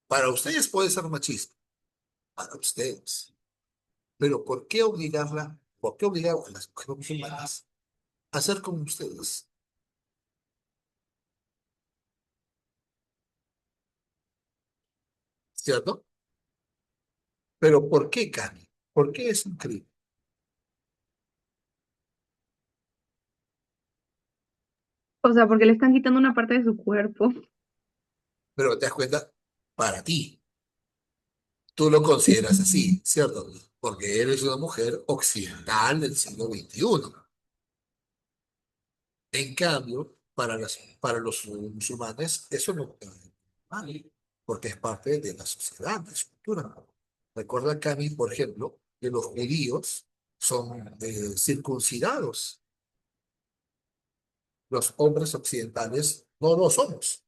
para ustedes puede ser machista, para ustedes, pero por qué obligar a las mujeres musulmanas a ser como ustedes? ¿Cierto? Pero ¿por qué, Cami? ¿Por qué es un crimen? O sea, porque le están quitando una parte de su cuerpo. Pero te das cuenta, para ti, tú lo consideras así, ¿cierto? Porque eres una mujer occidental del siglo XXI. En cambio, para los musulmanes, eso no es normal, porque es parte de la sociedad, de su cultura. Recuerda, Cami, por ejemplo, que los judíos son circuncidados. Los hombres occidentales no lo somos,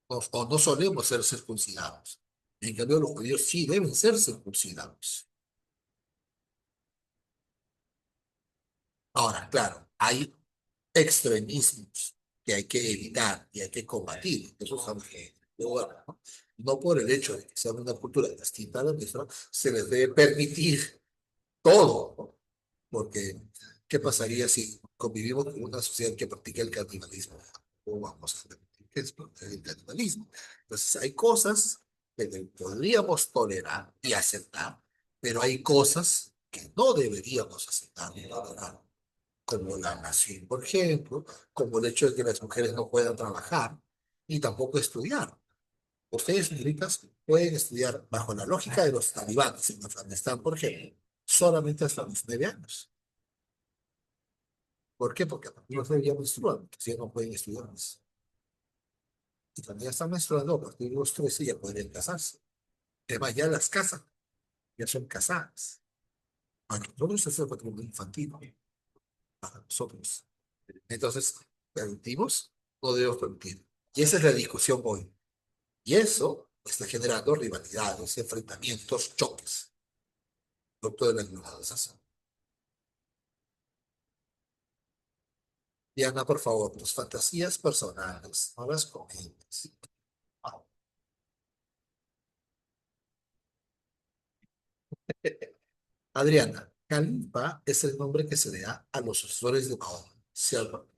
o no solemos ser circuncidados. En cambio, los judíos sí deben ser circuncidados. Ahora, claro, hay extremismos que hay que evitar y hay que combatir. Eso es algo que, bueno, ¿no? No por el hecho de que sea una cultura distinta a la nuestra, se les debe permitir todo, ¿no? Porque, ¿qué pasaría si convivimos con una sociedad que practica el canibalismo? O vamos a permitir que practique el canibalismo. Entonces, hay cosas que podríamos tolerar y aceptar, pero hay cosas que no deberíamos aceptar ni tolerar, como la nación, por ejemplo, como el hecho de que las mujeres no puedan trabajar y tampoco estudiar. Ustedes, señoritas, pueden estudiar bajo la lógica de los talibanes en Afganistán, por ejemplo, solamente hasta los 9 años. ¿Por qué? Porque a partir de los 9 ya menstruan, entonces ya no pueden estudiar más. Y cuando ya están menstruando, a partir de los 13 ya podrían casarse. Además, ya las casan, ya son casadas. Para nosotros eso es el patrimonio infantil, ¿no? Para nosotros. Entonces, ¿permitimos o debemos permitir? Y esa es la discusión hoy. Y eso está generando rivalidades, enfrentamientos, choques, producto de la globalización. Diana, por favor, tus fantasías personales, no las comentes. Ah, Adriana, Califa es el nombre que se le da a los sucesores de Mahoma, ¿cierto?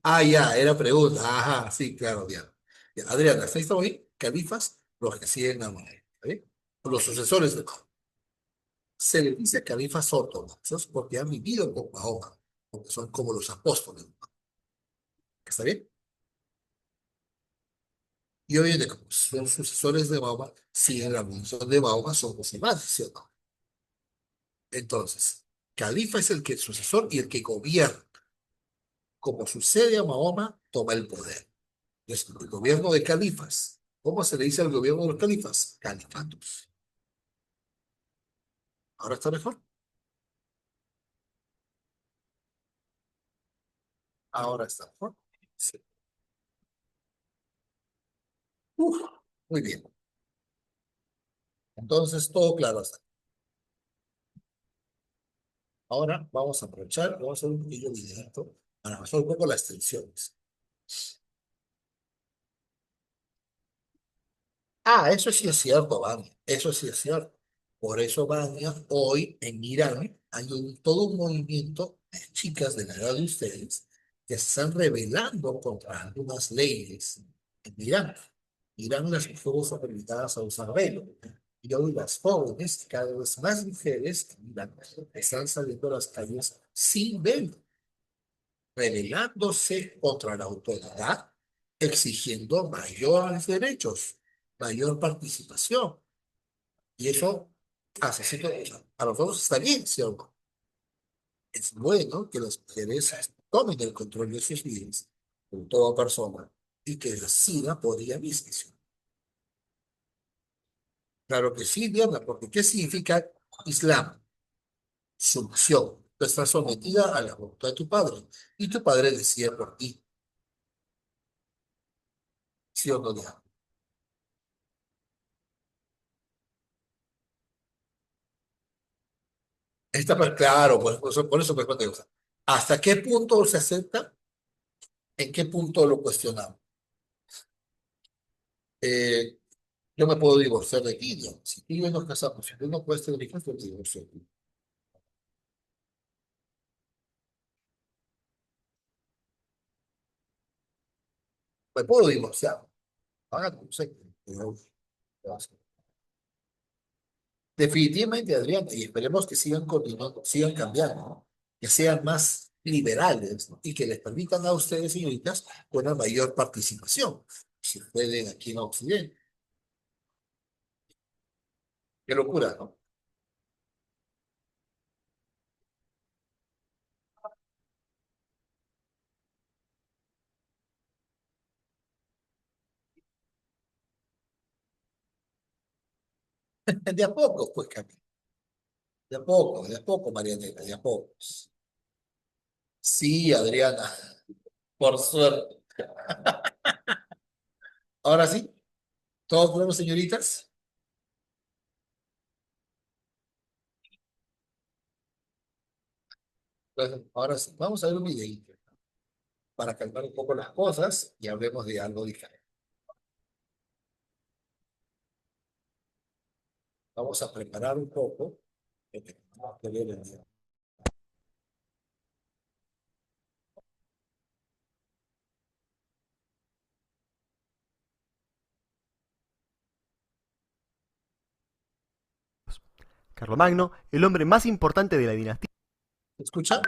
Ah, ya, era pregunta. Ajá, sí, claro, Diana. Ya, Adriana, ¿está bien? Califas, los que siguen a Mahoma, ¿está bien? Los sucesores de Mahoma. Se le dice califas ortodoxos porque han vivido con Mahoma, porque son como los apóstoles. ¿Está bien? Y obviamente, como son sucesores de Mahoma, siguen la religión de Mahoma, son musulmanes, ¿sí o no? Entonces, califa es el que sucesor y el que gobierna. Como sucede a Mahoma, toma el poder. Entonces, el gobierno de califas. ¿Cómo se le dice al gobierno de los califas? Califatos. ¿Ahora está mejor? Ahora está mejor. Sí. Uf, muy bien. Entonces, todo claro hasta aquí. Ahora vamos a aprovechar, vamos a hacer un pequeño videito para bajar un poco las tensiones. Ah, eso sí es cierto, Vania. Eso sí es cierto. Por eso, Vania, hoy en Irán hay todo un movimiento de chicas de la edad de ustedes que se están rebelando contra algunas leyes en Irán. Irán, las mujeres son obligadas a usar velo. Y hoy las jóvenes, cada vez más mujeres en Irán, están saliendo a las calles sin velo, rebelándose contra la autoridad exigiendo mayores derechos, mayor participación. Y eso hace, sí que a nosotros está bien, ¿cierto? Es bueno que las mujeres tomen el control de sus vidas, con toda persona, y que decida por ella misma. Claro que sí, Diana, porque ¿qué significa Islam? Sumisión. Tú estás sometida a la voluntad de tu padre, y tu padre decide por ti, ¿sí o no, Diana? Claro, por eso me pregunto, ¿hasta qué punto se acepta? ¿En qué punto lo cuestionamos? Eh, yo me puedo divorciar de ti, Diana. Si tú y yo nos casamos, si tú no puedes tener hijos, yo me divorcio de ti. Me puedo divorciar. Haga como sé. Definitivamente, Adrián, y esperemos que sigan continuando, sigan cambiando, ¿no? Que sean más liberales, ¿no? Y que les permitan a ustedes, señoritas, una mayor participación, si pueden aquí en Occidente. Qué locura, ¿no? De a poco, pues, Camila. De a poco, Marianela, de a poco. Sí, Adriana, por suerte. Ahora sí, todos fueron señoritas. Entonces, ahora sí, vamos a ver un videíto para calmar un poco las cosas y hablemos de algo diferente. Vamos a preparar un poco. Que ver el día. Carlomagno, el hombre más importante de la dinastía, ¿Me escucha?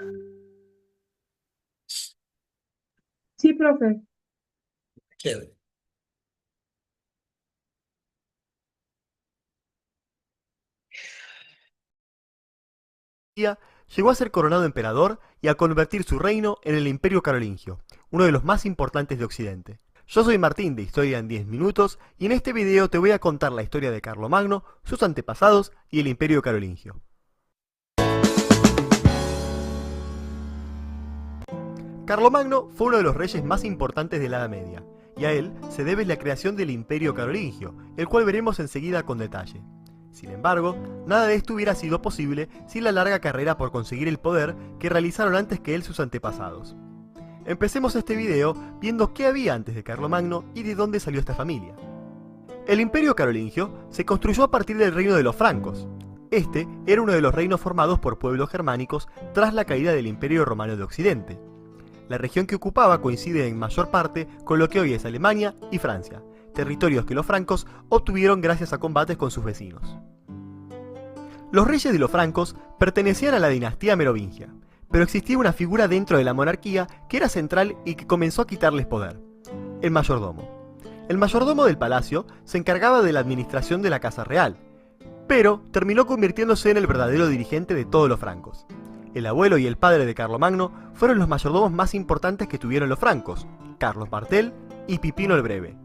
Sí, profe. Chévere. llegó a ser coronado emperador y a convertir su reino en el Imperio Carolingio, uno de los más importantes de Occidente. Yo soy Martín de Historia en 10 minutos y en este video te voy a contar la historia de Carlomagno, sus antepasados y el Imperio Carolingio. Carlomagno fue uno de los reyes más importantes de la Edad Media, y a él se debe la creación del Imperio Carolingio, el cual veremos enseguida con detalle. Sin embargo, nada de esto hubiera sido posible sin la larga carrera por conseguir el poder que realizaron antes que él sus antepasados. Empecemos este video viendo qué había antes de Carlomagno y de dónde salió esta familia. El Imperio Carolingio se construyó a partir del reino de los francos. Este era uno de los reinos formados por pueblos germánicos tras la caída del Imperio Romano de Occidente. La región que ocupaba coincide en mayor parte con lo que hoy es Alemania y Francia, territorios que los francos obtuvieron gracias a combates con sus vecinos. Los reyes de los francos pertenecían a la dinastía merovingia, pero existía una figura dentro de la monarquía que era central y que comenzó a quitarles poder: el mayordomo. El mayordomo del palacio se encargaba de la administración de la casa real, pero terminó convirtiéndose en el verdadero dirigente de todos los francos. El abuelo y el padre de Carlomagno fueron los mayordomos más importantes que tuvieron los francos, Carlos Martel y Pipino el Breve.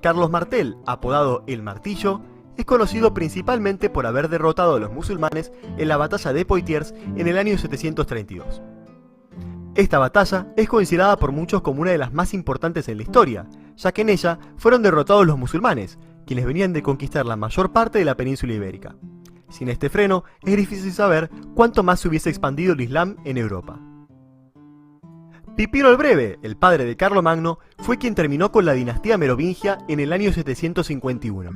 Carlos Martel, apodado El Martillo, es conocido principalmente por haber derrotado a los musulmanes en la batalla de Poitiers en el año 732. Esta batalla es considerada por muchos como una de las más importantes en la historia, ya que en ella fueron derrotados los musulmanes, quienes venían de conquistar la mayor parte de la península ibérica. Sin este freno, es difícil saber cuánto más se hubiese expandido el Islam en Europa. Pipino el Breve, el padre de Carlomagno, fue quien terminó con la dinastía merovingia en el año 751.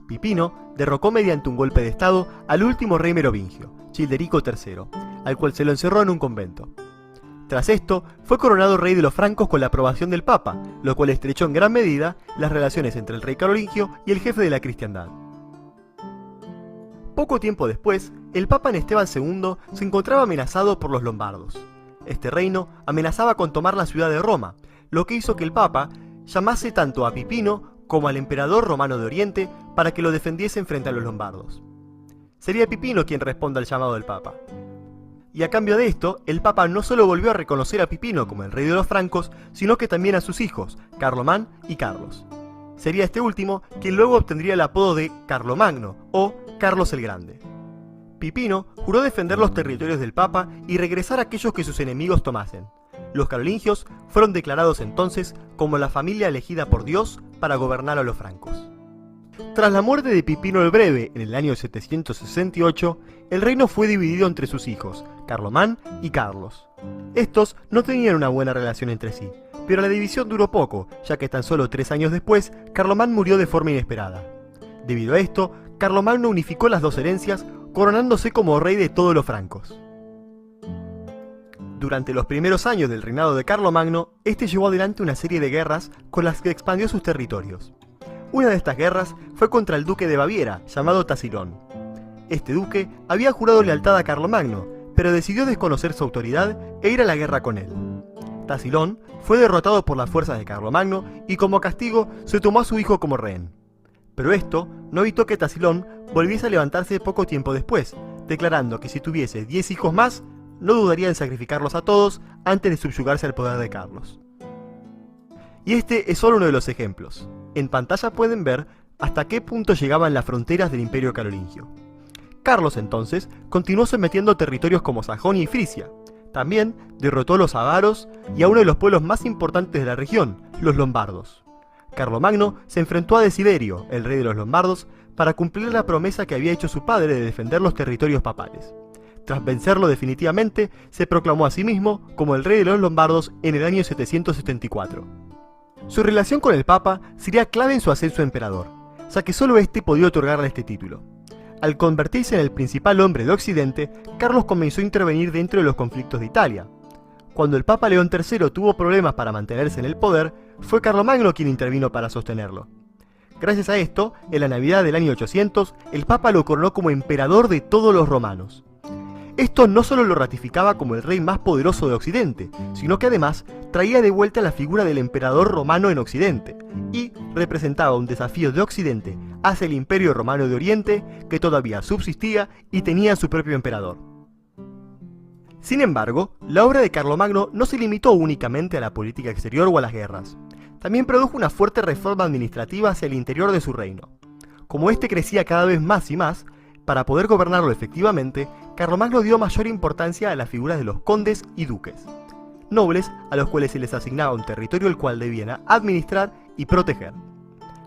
Pipino derrocó mediante un golpe de estado al último rey merovingio, Childerico III, al cual se lo encerró en un convento. Tras esto, fue coronado rey de los francos con la aprobación del Papa, lo cual estrechó en gran medida las relaciones entre el rey carolingio y el jefe de la cristiandad. Poco tiempo después, el Papa Esteban II se encontraba amenazado por los lombardos. Este reino amenazaba con tomar la ciudad de Roma, lo que hizo que el Papa llamase tanto a Pipino como al emperador romano de Oriente para que lo defendiesen frente a los lombardos. Sería Pipino quien responda al llamado del Papa. Y a cambio de esto, el Papa no solo volvió a reconocer a Pipino como el rey de los francos, sino que también a sus hijos, Carlomán y Carlos. Sería este último quien luego obtendría el apodo de Carlomagno o Carlos el Grande. Pipino juró defender los territorios del Papa y regresar a aquellos que sus enemigos tomasen. Los carolingios fueron declarados entonces como la familia elegida por Dios para gobernar a los francos. Tras la muerte de Pipino el Breve en el año 768, el reino fue dividido entre sus hijos, Carlomán y Carlos. Estos no tenían una buena relación entre sí, pero la división duró poco, ya que tan solo 3 años después, Carlomán murió de forma inesperada. Debido a esto, Carlomagno unificó las dos herencias, coronándose como rey de todos los francos. Durante los primeros años del reinado de Carlomagno, este llevó adelante una serie de guerras con las que expandió sus territorios. Una de estas guerras fue contra el duque de Baviera, llamado Tasilón. Este duque había jurado lealtad a Carlomagno, pero decidió desconocer su autoridad e ir a la guerra con él. Tasilón fue derrotado por las fuerzas de Carlomagno y como castigo se tomó a su hijo como rehén. Pero esto no evitó que Tasilón volviese a levantarse poco tiempo después, declarando que si tuviese 10 hijos más, no dudaría en sacrificarlos a todos antes de subyugarse al poder de Carlos. Y este es solo uno de los ejemplos. En pantalla pueden ver hasta qué punto llegaban las fronteras del Imperio Carolingio. Carlos entonces continuó sometiendo territorios como Sajonia y Frisia. También derrotó a los avaros y a uno de los pueblos más importantes de la región, los lombardos. Carlomagno se enfrentó a Desiderio, el rey de los lombardos, para cumplir la promesa que había hecho su padre de defender los territorios papales. Tras vencerlo definitivamente, se proclamó a sí mismo como el rey de los lombardos en el año 774. Su relación con el Papa sería clave en su ascenso a emperador, ya que solo éste podía otorgarle este título. Al convertirse en el principal hombre de Occidente, Carlos comenzó a intervenir dentro de los conflictos de Italia. Cuando el Papa León III tuvo problemas para mantenerse en el poder, fue Carlomagno quien intervino para sostenerlo. Gracias a esto, en la Navidad del año 800, el Papa lo coronó como emperador de todos los romanos. Esto no solo lo ratificaba como el rey más poderoso de Occidente, sino que además traía de vuelta la figura del emperador romano en Occidente, y representaba un desafío de Occidente hacia el Imperio Romano de Oriente, que todavía subsistía y tenía su propio emperador. Sin embargo, la obra de Carlomagno no se limitó únicamente a la política exterior o a las guerras. También produjo una fuerte reforma administrativa hacia el interior de su reino. Como este crecía cada vez más y más, para poder gobernarlo efectivamente, Carlomagno dio mayor importancia a las figuras de los condes y duques, nobles a los cuales se les asignaba un territorio el cual debían administrar y proteger.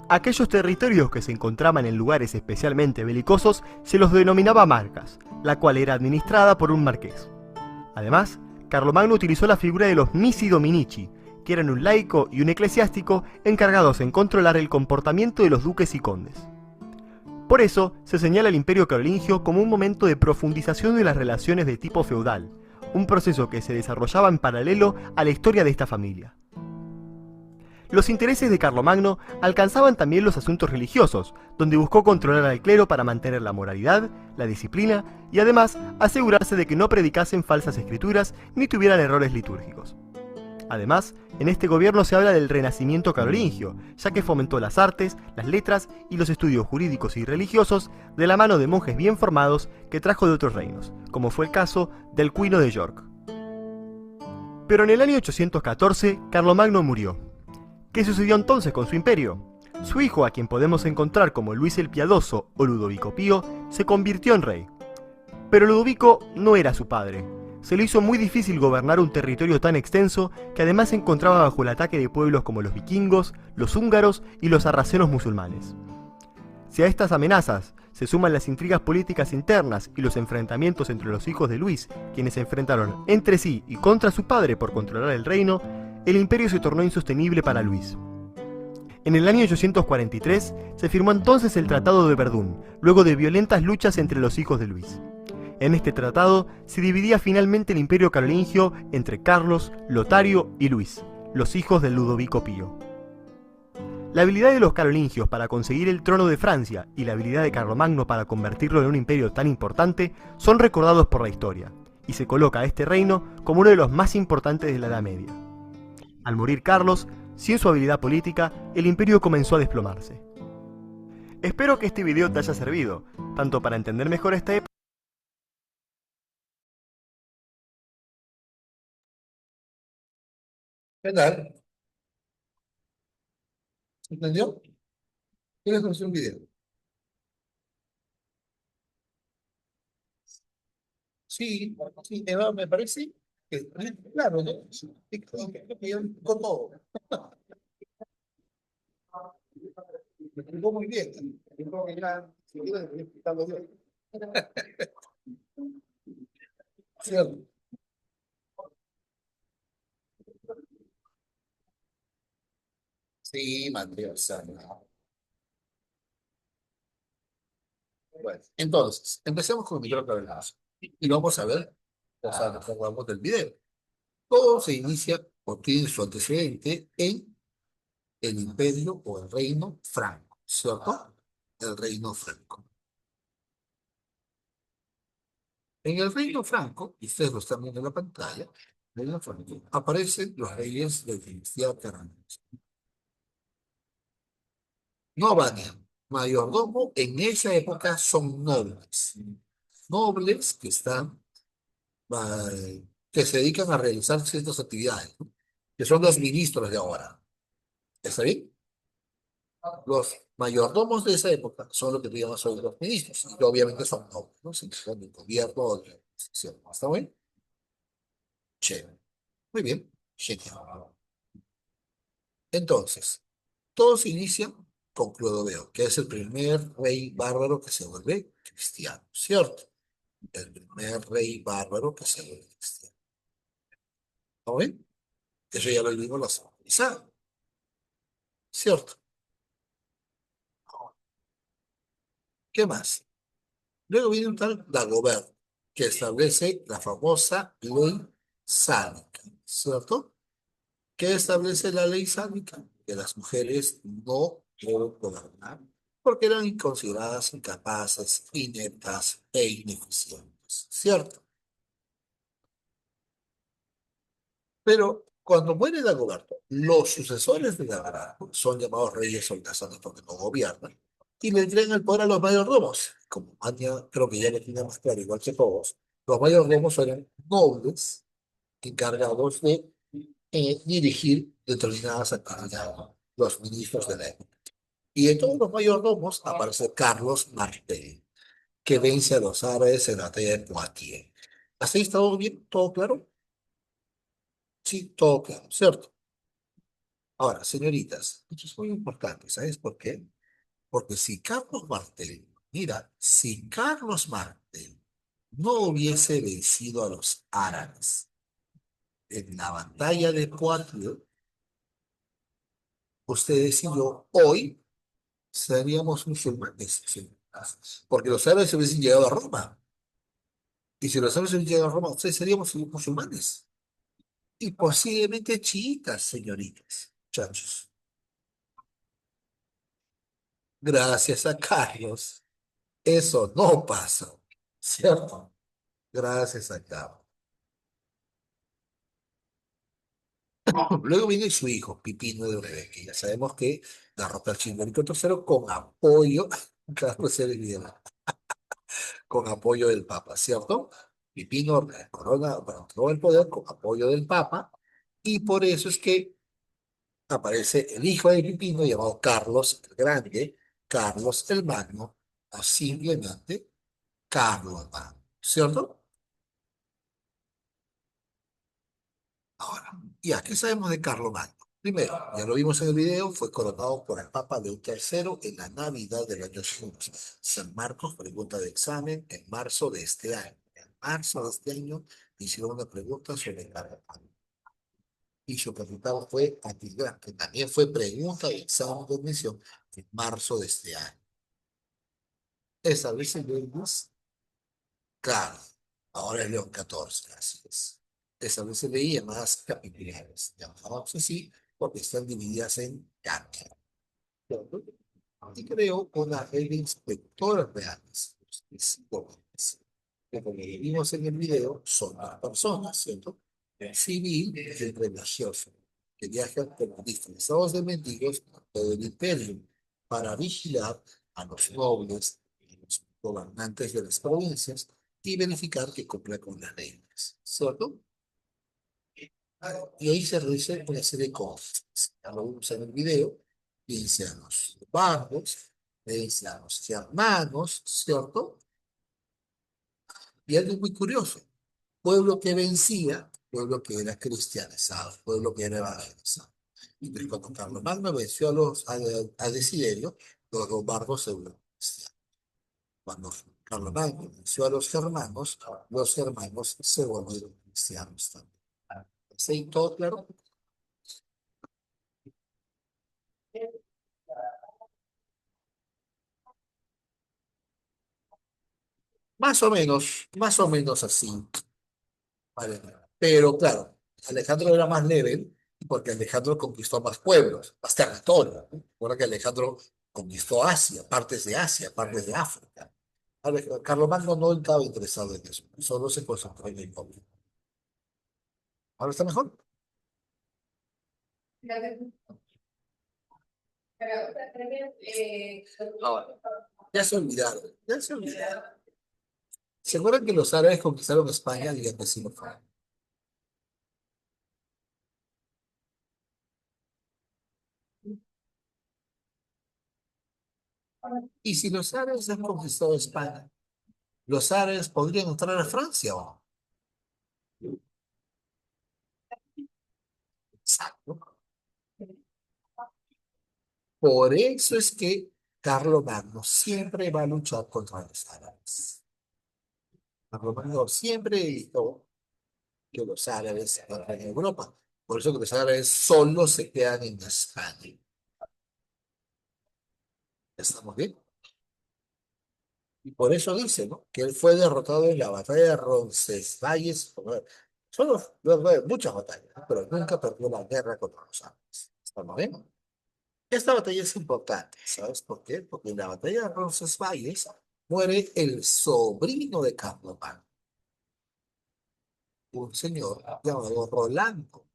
Aquellos territorios que se encontraban en lugares especialmente belicosos se los denominaba marcas, la cual era administrada por un marqués. Además, Carlomagno utilizó la figura de los missi dominici, que eran un laico y un eclesiástico encargados en controlar el comportamiento de los duques y condes. Por eso, se señala el Imperio Carolingio como un momento de profundización de las relaciones de tipo feudal, un proceso que se desarrollaba en paralelo a la historia de esta familia. Los intereses de Carlomagno alcanzaban también los asuntos religiosos, donde buscó controlar al clero para mantener la moralidad, la disciplina y además asegurarse de que no predicasen falsas escrituras ni tuvieran errores litúrgicos. Además, en este gobierno se habla del renacimiento carolingio, ya que fomentó las artes, las letras y los estudios jurídicos y religiosos de la mano de monjes bien formados que trajo de otros reinos, como fue el caso del Cuino de York. Pero en el año 814, Carlomagno murió. ¿Qué sucedió entonces con su imperio? Su hijo, a quien podemos encontrar como Luis el Piadoso o Ludovico Pío, se convirtió en rey. Pero Ludovico no era su padre. Se le hizo muy difícil gobernar un territorio tan extenso que además se encontraba bajo el ataque de pueblos como los vikingos, los húngaros y los sarracenos musulmanes. Si a estas amenazas se suman las intrigas políticas internas y los enfrentamientos entre los hijos de Luis, quienes se enfrentaron entre sí y contra su padre por controlar el reino, el imperio se tornó insostenible para Luis. En el año 843 se firmó entonces el Tratado de Verdún, luego de violentas luchas entre los hijos de Luis. En este tratado se dividía finalmente el Imperio Carolingio entre Carlos, Lotario y Luis, los hijos de Ludovico Pío. La habilidad de los carolingios para conseguir el trono de Francia y la habilidad de Carlomagno para convertirlo en un imperio tan importante son recordados por la historia, y se coloca a este reino como uno de los más importantes de la Edad Media. Al morir Carlos, sin su habilidad política, el imperio comenzó a desplomarse. Espero que este video te haya servido, tanto para entender mejor esta época. ¿Qué tal? ¿Entendió? ¿Quieres hacer un video? Sí, sí, me parece que, claro, ¿no? Sí, creo que ya con todo. Me explicó muy bien. Yo creo que ya, si quieres, me explicando yo. Cierto. Sí, Mateo, o sea, no. Bueno, entonces, empecemos con el microcarbonazo. Y vamos a ver, o sea, nos acordamos del video. Todo se inicia o tiene su antecedente en el imperio o el reino franco, ¿cierto? El reino franco. En el reino franco, y ustedes lo están viendo en la pantalla, reino franco, aparecen los reyes de la dinastía terrenal. Novania, mayordomo, en esa época son nobles. Nobles que están, que se dedican a realizar ciertas actividades, ¿no? Que son los ministros de ahora. ¿Está bien? Los mayordomos de esa época son lo que llamas hoy los ministros, y que obviamente son nobles, ¿no? Son del gobierno o de la administración. ¿Está bien? Chévere. Muy bien. Genial. Entonces, todo se inicia con Clodoveo, que es el primer rey bárbaro que se vuelve cristiano, ¿cierto? El primer rey bárbaro que se vuelve cristiano. ¿Está bien? Eso ya lo vimos la semana pasada, ¿cierto? ¿Qué más? Luego viene un tal Dagobert, que establece la famosa ley sálica, ¿cierto? ¿Qué establece la ley sálica? Que las mujeres no pueden gobernar porque eran consideradas incapaces, ineptas e ineficientes, ¿cierto? Pero cuando muere Dagoberto, los sucesores de Dagoberto son llamados reyes holgazanes porque no gobiernan y le entregan el poder a los mayordomos. Como Anya creo que ya lo tiene más claro, igual que todos, los mayordomos eran nobles encargados de dirigir determinadas actividades, los ministros de la época. Y en todos los mayordomos aparece Carlos Martel, que vence a los árabes en la batalla de Poitiers. ¿Así está todo bien? ¿Todo claro? Sí, todo claro, ¿cierto? Ahora, señoritas, esto es muy importante, ¿sabes por qué? Porque si Carlos Martel, mira, si Carlos Martel no hubiese vencido a los árabes en la batalla de Poitiers, ustedes y yo hoy seríamos musulmanes, señoritas, porque los árabes hubiesen llegado a Roma. Y si los árabes hubiesen llegado a Roma, ustedes seríamos musulmanes. Y posiblemente chiitas, señoritas, muchachos. Gracias a Carlos. Eso no pasó, ¿cierto? Gracias a Carlos. Luego viene su hijo, Pipino de Uribe, que ya sabemos que derrota al Chingolito tercero con apoyo, Carlos se olvida, con apoyo del Papa, ¿cierto? Pipino corona, bueno, tomó el poder con apoyo del Papa, y por eso es que aparece el hijo de Pipino llamado Carlos el Grande, Carlos el Magno, o simplemente Carlos Magno, ¿cierto? Ahora, ¿y qué sabemos de Carlomagno? Primero, ya lo vimos en el video, fue coronado por el Papa León III en la Navidad del año 5. San Marcos, pregunta de examen en marzo de este año. En marzo de este año hicieron una pregunta sobre Carlomagno. Y su capital fue Atigrán, que también fue pregunta de examen de admisión en marzo de este año. Establece leyes, claro, ahora es León XIV, así es. Establece leyes llamadas capitulares, llamadas así porque están divididas en cánones, ¿cierto? Y creó una red de inspectores reales, que como vimos en el video, son las personas, ¿cierto? Civil y religioso, que viajan como disfrazados de mendigos por todo el imperio para vigilar a los nobles y los gobernantes de las provincias y verificar que cumplan con las leyes. ¿Cierto? Y ahí se realiza una serie de cosas. Ya lo vimos en el video. Piense a los barcos, piense a los hermanos, ¿cierto? Y algo muy curioso. Pueblo que vencía, pueblo que era cristianizado, pueblo que era evangelizado. Entonces, cuando Carlomagno venció a Desiderio, los lombardos se volvieron cristianos. Cuando Carlomagno venció a los germanos se volvieron cristianos también. ¿Sí? ¿Todo claro? Más o menos así. Vale. Pero claro, Alejandro era más leve porque Alejandro conquistó más pueblos, más territorio. Recuerda que Alejandro conquistó Asia, partes de África. Carlomagno no estaba interesado en eso, solo se concentró en el imperio. ¿Ahora está mejor? Ahora, ya se olvidaron. ¿Se acuerdan que los árabes conquistaron España? Digan que sí, por favor. Y si los árabes han conquistado España, los árabes podrían entrar a Francia, ¿o no? Exacto. Por eso es que Carlomagno siempre va a luchar contra los árabes. Carlomagno siempre evitó que los árabes entren en Europa. Por eso que los árabes solo se quedan en España. ¿Estamos bien? Y por eso dice, ¿no? Que él fue derrotado en la batalla de Roncesvalles. Solo muchas batallas, ¿no? Pero nunca perdió la guerra contra los árabes. ¿Estamos bien? Esta batalla es importante, ¿sabes por qué? Porque en la batalla de Roncesvalles muere el sobrino de Carlomagno, un señor llamado Rolando.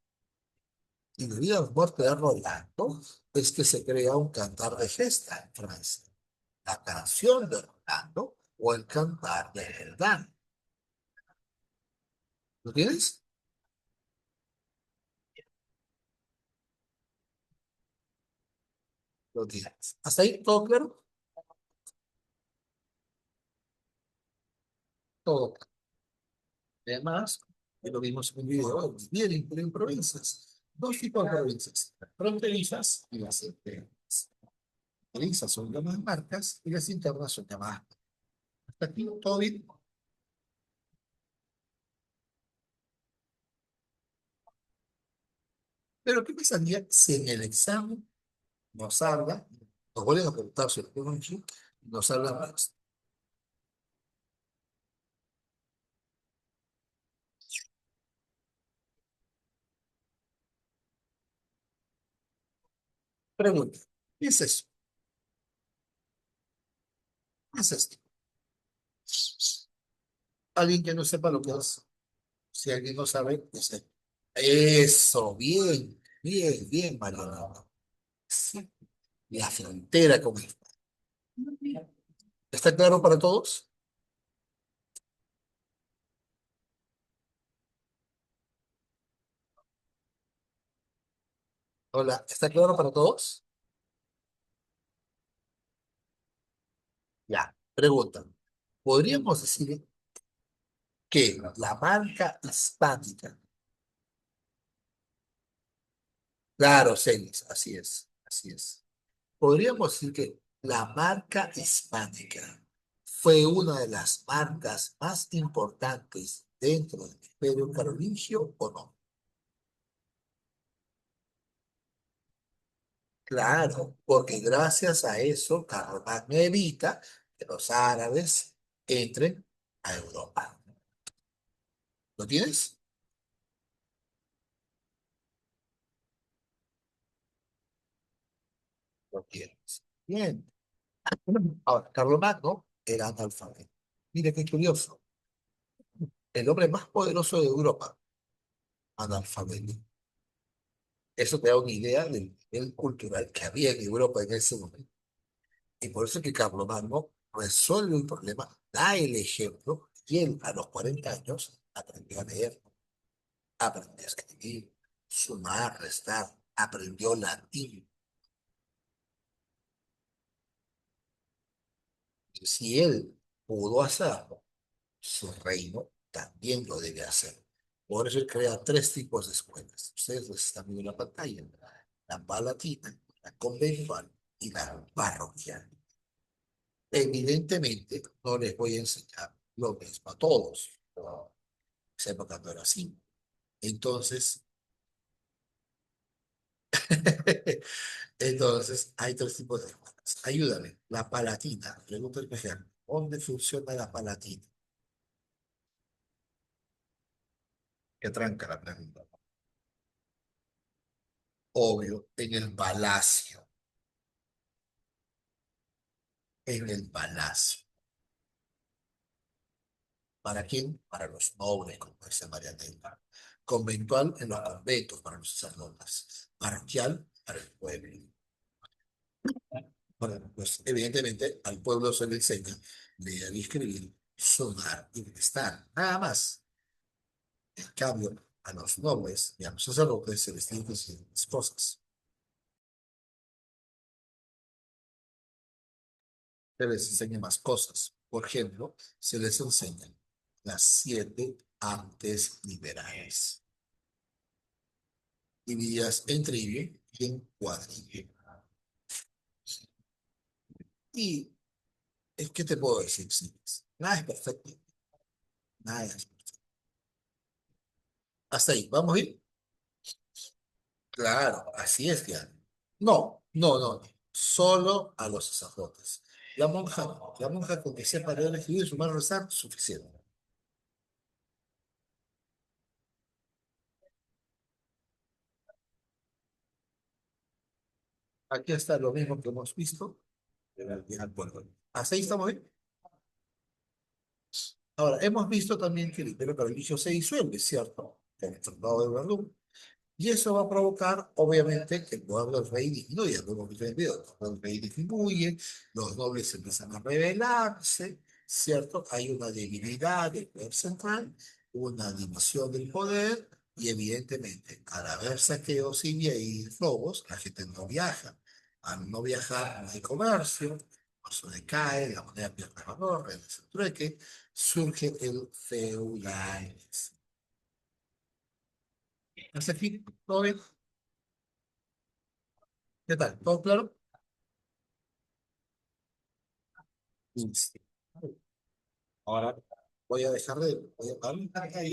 Y debido a la muerte de Rolando, es que se crea un cantar de gesta en Francia. La canción de Rolando o el cantar de Verdán. ¿Lo tienes? Lo tienes. ¿Hasta ahí todo claro? Todo claro. Además, y lo vimos en el video, divide el imperio en provincias. Dos tipos de provincias, las fronterizas y las internas. Las fronterizas son llamadas marcas y las internas son llamadas. Hasta aquí todo bien. Pero ¿qué pasaría si en el examen nos habla, nos vuelven a preguntar si lo tengo aquí, nos hablan más? Pregunta, ¿qué es eso? ¿Qué es esto? Alguien que no sepa lo que es. Si alguien no sabe, dice, eso, bien, bien, bien, Mariano. Sí, la frontera con esto. ¿Está claro para todos? Hola, ¿está claro para todos? Ya, pregunta. ¿Podríamos decir que la marca hispánica, claro, Celis, así es, así es. Podríamos decir que la marca hispánica fue una de las marcas más importantes dentro del Imperio Carolingio o no? Claro, porque gracias a eso Carlomagno evita que los árabes entren a Europa. ¿Lo tienes? Lo tienes. Bien. Ahora, Carlomagno era analfabeto. Mire qué curioso. El hombre más poderoso de Europa, analfabeto. Eso te da una idea del nivel cultural que había en Europa en ese momento. Y por eso es que Carlomagno resuelve un problema, da el ejemplo, y él a los 40 años aprendió a leer, aprendió a escribir, sumar, restar, aprendió latín. Y si él pudo hacerlo, su reino también lo debe hacer. Por eso él crea tres tipos de escuelas. Ustedes los están viendo en la pantalla: la palatina, la conventual y la parroquial. Evidentemente, no les voy a enseñar lo mismo a todos. No, esa época no era así. Entonces, entonces, hay tres tipos de escuelas. Ayúdame. La palatina, pregunta especial. ¿Dónde funciona la palatina? Que tranca la pregunta. Obvio, en el palacio. En el palacio. ¿Para quién? Para los nobles, como dice María Elena. Conventual en los conventos para los sacerdotes. Parroquial para el pueblo. Bueno, pues evidentemente al pueblo se le enseña leer y escribir, sumar y restar, nada más. En cambio, a los nobles y a los sacerdotes se les tiene que enseñar las cosas. Se les enseña más cosas. Por ejemplo, se les enseñan las siete artes liberales, divididas en trivio y en cuadrivio. Y es que te puedo decir, señores, nada es perfecto, nada es perfecto. Hasta ahí, ¿vamos a ir? Claro, así es, ya. No, no, no, solo a los sacerdotes. La monja con que sepa leer, escribir, sumar, rezar, suficiente. Aquí está lo mismo que hemos visto al pueblo. Hasta ahí estamos bien. Ahora, hemos visto también que el Imperio Carolingio se disuelve, ¿cierto? Con el Tratado de Verdún. Y eso va a provocar, obviamente, que el poder del rey disminuya. Lo hemos visto en el video, el poder del rey disminuye, los nobles empiezan a rebelarse, ¿cierto? Hay una debilidad del poder central, una división del poder, y evidentemente, al haber saqueos y robos, la gente no viaja. Al no viajar, no hay comercio, el comercio decae, la moneda pierde valor, regresa el trueque, surge el feudalismo. ¿Hasta aquí? ¿Todo bien? ¿Qué tal? ¿Todo claro? Listo. Ahora voy a apagar mi pantalla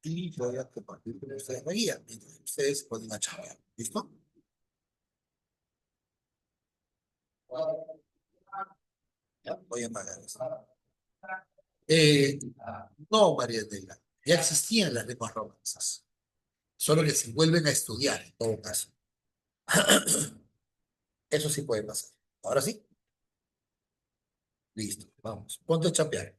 y voy a compartir con ustedes la guía, mientras ustedes ponen a charlar. ¿Listo? Ya, voy a apagar esto. Eh, no, María Elena, ya existían las lenguas romances, solo que se vuelven a estudiar en todo caso. Eso sí puede pasar. Ahora sí, listo, vamos. Ponte a chapear.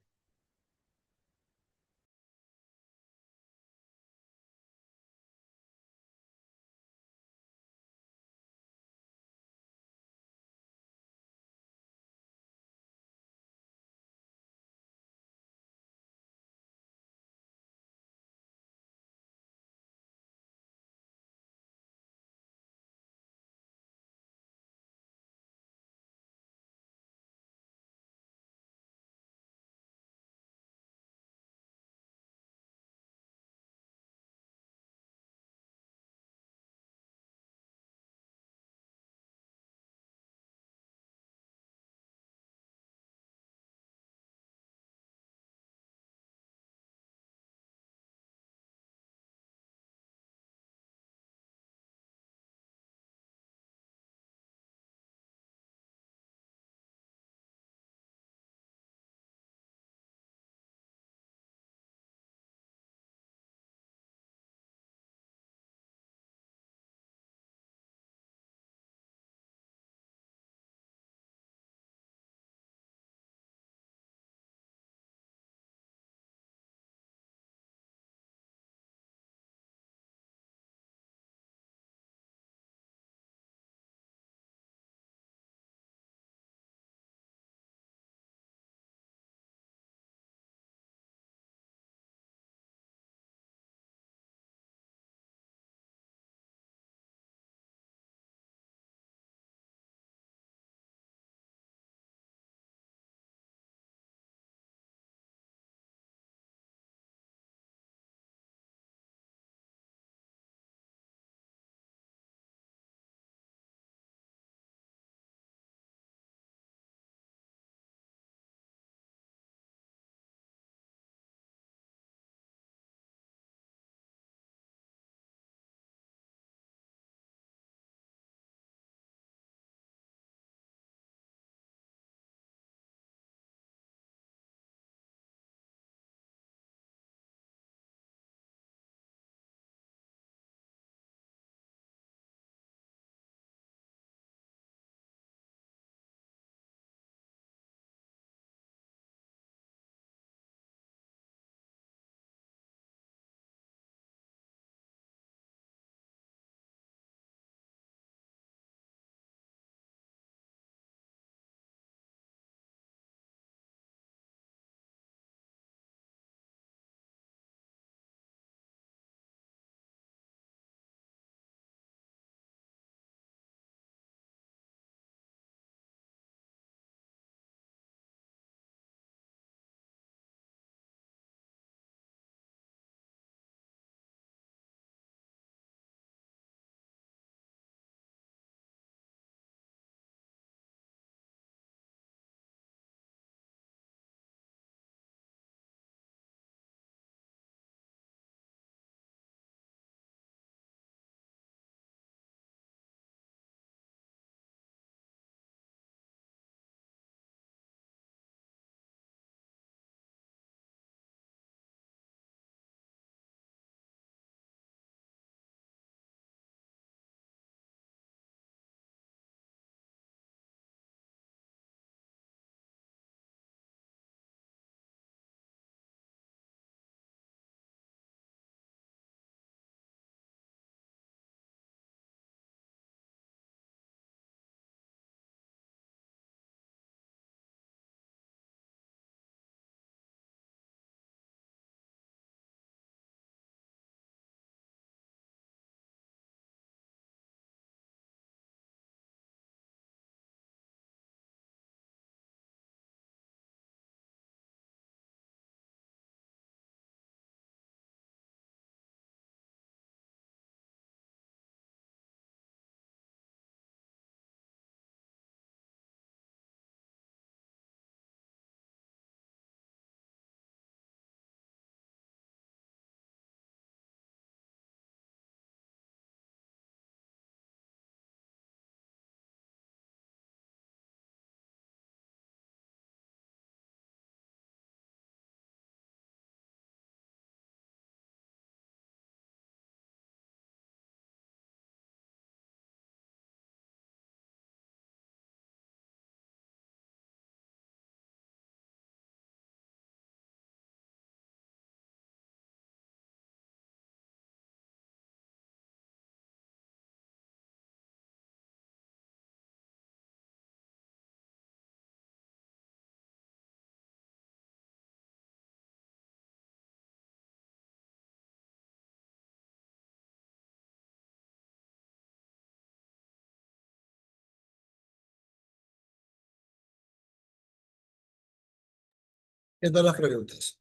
¿Qué tal las preguntas?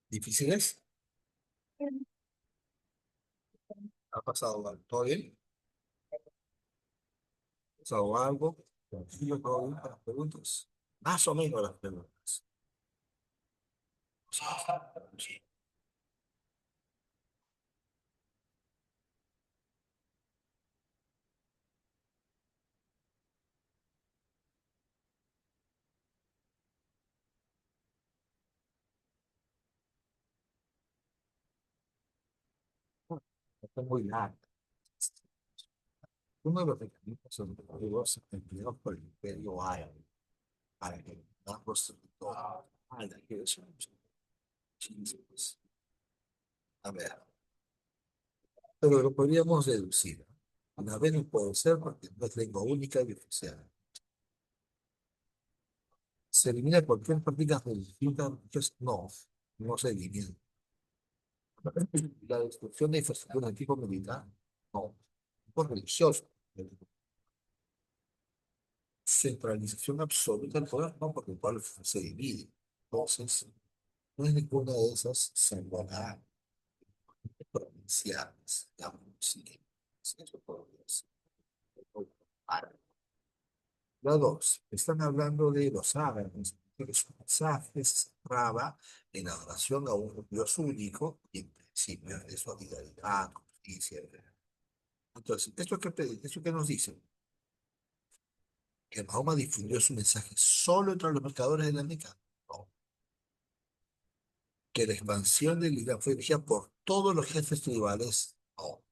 ¿Difíciles? ¿Ha pasado algo? ¿Todo bien? ¿Ha pasado algo? ¿Tranquilo, todo bien para las preguntas? Más o menos las preguntas. Sí. Está muy largo. Uno de los mecanismos educativos empleados por el Imperio Árabe para que ambos territorios. Que eso pues, a ver, pero lo podríamos deducir. Una vez no puede ser porque no es lengua única y oficial. ¿Se elimina cualquier práctica religiosa? Pues no, no se elimina. La destrucción de infraestructura de tipo militar, no. Tipo religioso. Centralización absoluta del poder, no, porque el pueblo se divide. Entonces, no es ninguna de esas salvará provinciales, digamos, sí, sí, eso podría ser. Ahora, la dos, están hablando de los árabes, que su mensaje se centraba en la adoración a un Dios único y en principio de solidaridad, justicia. Entonces, ¿esto qué nos dice? Que Mahoma difundió su mensaje solo entre los mercadores de la Meca. No. Que la expansión del Islam fue dirigida por todos los jefes tribales. No.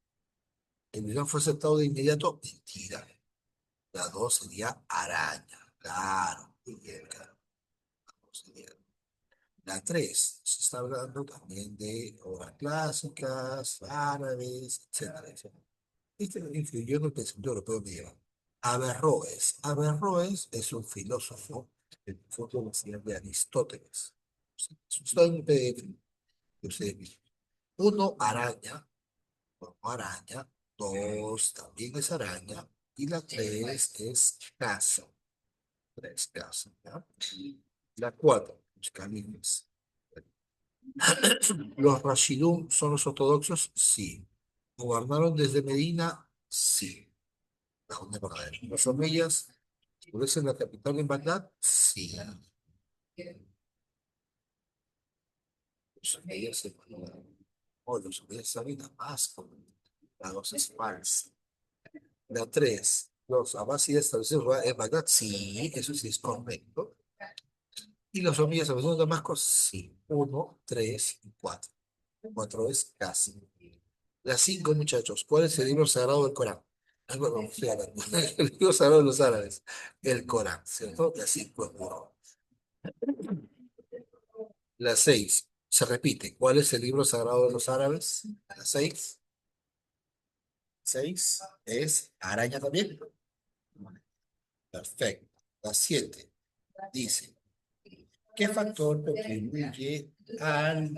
El Islam fue aceptado de inmediato. Mentira. La dos sería araña. Claro, muy bien, claro. Sería. La tres se está hablando también de obras clásicas, árabes, etcétera, etcétera. Este influyó en el pensamiento europeo medieval. Averroes es un filósofo del fondo nacional de Aristóteles. Está en un PDF que ustedes mismos. Uno, araña. Uno, araña. Dos, también es araña. Y la tres es casa. Tres, casa. ¿Ya? La cuatro, los califas. ¿Los Rashidun son los ortodoxos? Sí. ¿Gobernaron desde Medina? Sí. La onda verdadera. ¿Los omeyas oscurecen la capital en Bagdad? Sí. Los omeyas se o los omeyas saben a más con la dos es falsa. La tres. ¿Los abásidas establecidos en Bagdad? Sí, eso sí es correcto. ¿Y los omeyas establecidos en Damasco? Sí. Uno, tres y cuatro. Cuatro es casi. Las cinco, muchachos. ¿Cuál es el libro sagrado del Corán? Ah, bueno, estoy hablando. El libro sagrado de los árabes. El Corán, ¿cierto? Las cinco es uno. Las seis. Se repite. ¿Cuál es el libro sagrado de los árabes? Las seis. Seis es araña también. Perfecto. Las siete. Dice, ¿qué factor contribuye al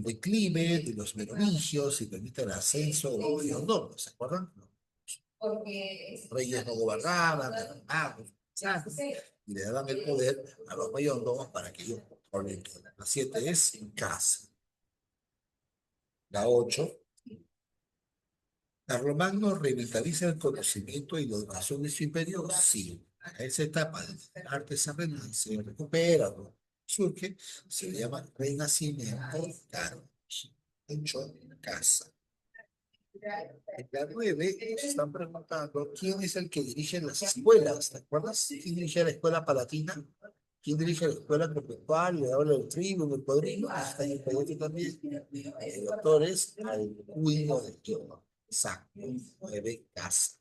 declive de los merovingios y permite el ascenso de los mayordomos? ¿Se acuerdan? Los reyes no gobernaban, eran magos, y le daban el poder a los mayordomos para que ellos controlen todo. La siete es en casa. La ocho, Carlomagno revitaliza el conocimiento y la educación de su imperio. Sí, a esa etapa de artesanal se recupera, ¿no? Surge, se le llama renacimiento caro. Hecho en casa. En la 9 se están preguntando quién es el que dirige las escuelas. ¿Te acuerdas? ¿Quién dirige la escuela palatina? ¿Quién dirige la escuela conventual? Le habla del trigo, del padrino. Está en el proyecto también. El doctor es Alcuino de Tierra. Exacto. 9 casa.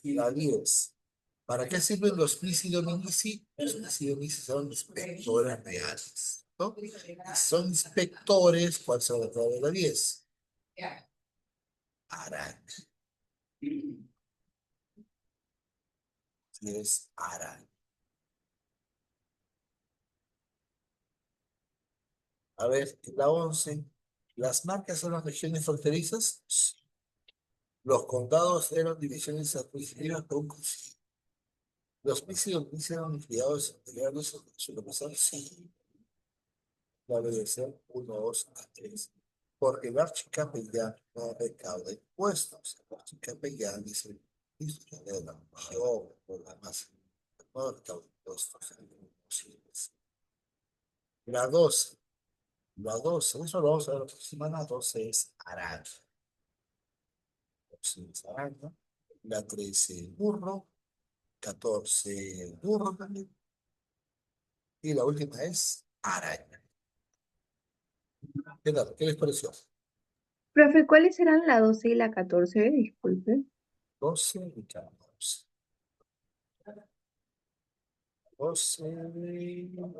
La 10. ¿Para qué sirven los Plisi Dominici? Los Plisi Dominici son inspectores reales, ¿no? Y son inspectores, ¿cuál será la clave de la 10? Araña. Y es araña. A ver, la 11. ¿Las marcas son las regiones fronterizas? Sí. Los condados eran divisiones administrativas por un concilio. Los príncipes eran liquidados anteriores a su pasado, sí. debe ser 1, 2 a 3. Porque el archicapellán no recauda impuestos. El archicapellán es el ministro de la nación, por la más, no recauda impuestos. La 12, eso lo vamos a ver la próxima, la 12 es araña. 12 es araña. La 13 burro, 14 burro también. Y la última es araña. ¿Qué tal? ¿Qué les pareció? Profe, ¿cuáles eran la 12 y la 14? Disculpe. 12 y 14. 12,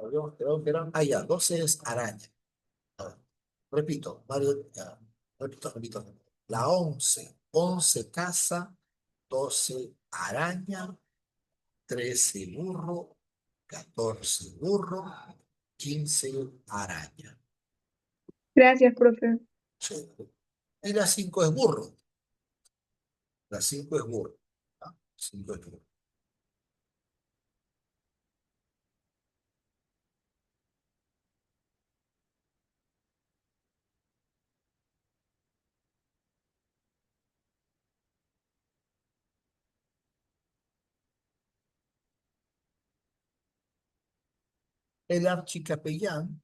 habíamos quedado que eran. Ah, ya, 12 es araña. Ah, repito, Mario, ya, repito. La 11 casa, 12 araña, 13 burro, 14 burro, 15 araña. Gracias, profe. Chévere. Y la 5 es burro. La 5 es burro. ¿Ah? 5 es burro. El archicapellán,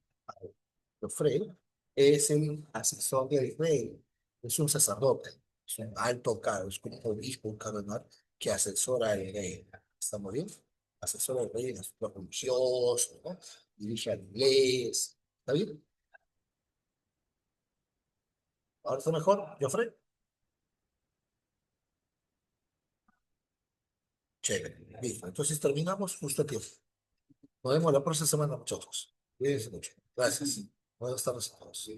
Jofré, es el asesor del rey, es un sacerdote, es un alto cargo, es como un obispo, un cardenal que asesora al rey. ¿Estamos bien? Asesora al rey en asuntos religiosos, ¿no? Dirige al inglés. ¿Está bien? ¿Ahora está mejor, Jofré? Chévere, listo. Entonces terminamos justo a tiempo. Nos vemos la próxima semana, muchachos. Cuídense mucho. Gracias. Buenas tardes a todos.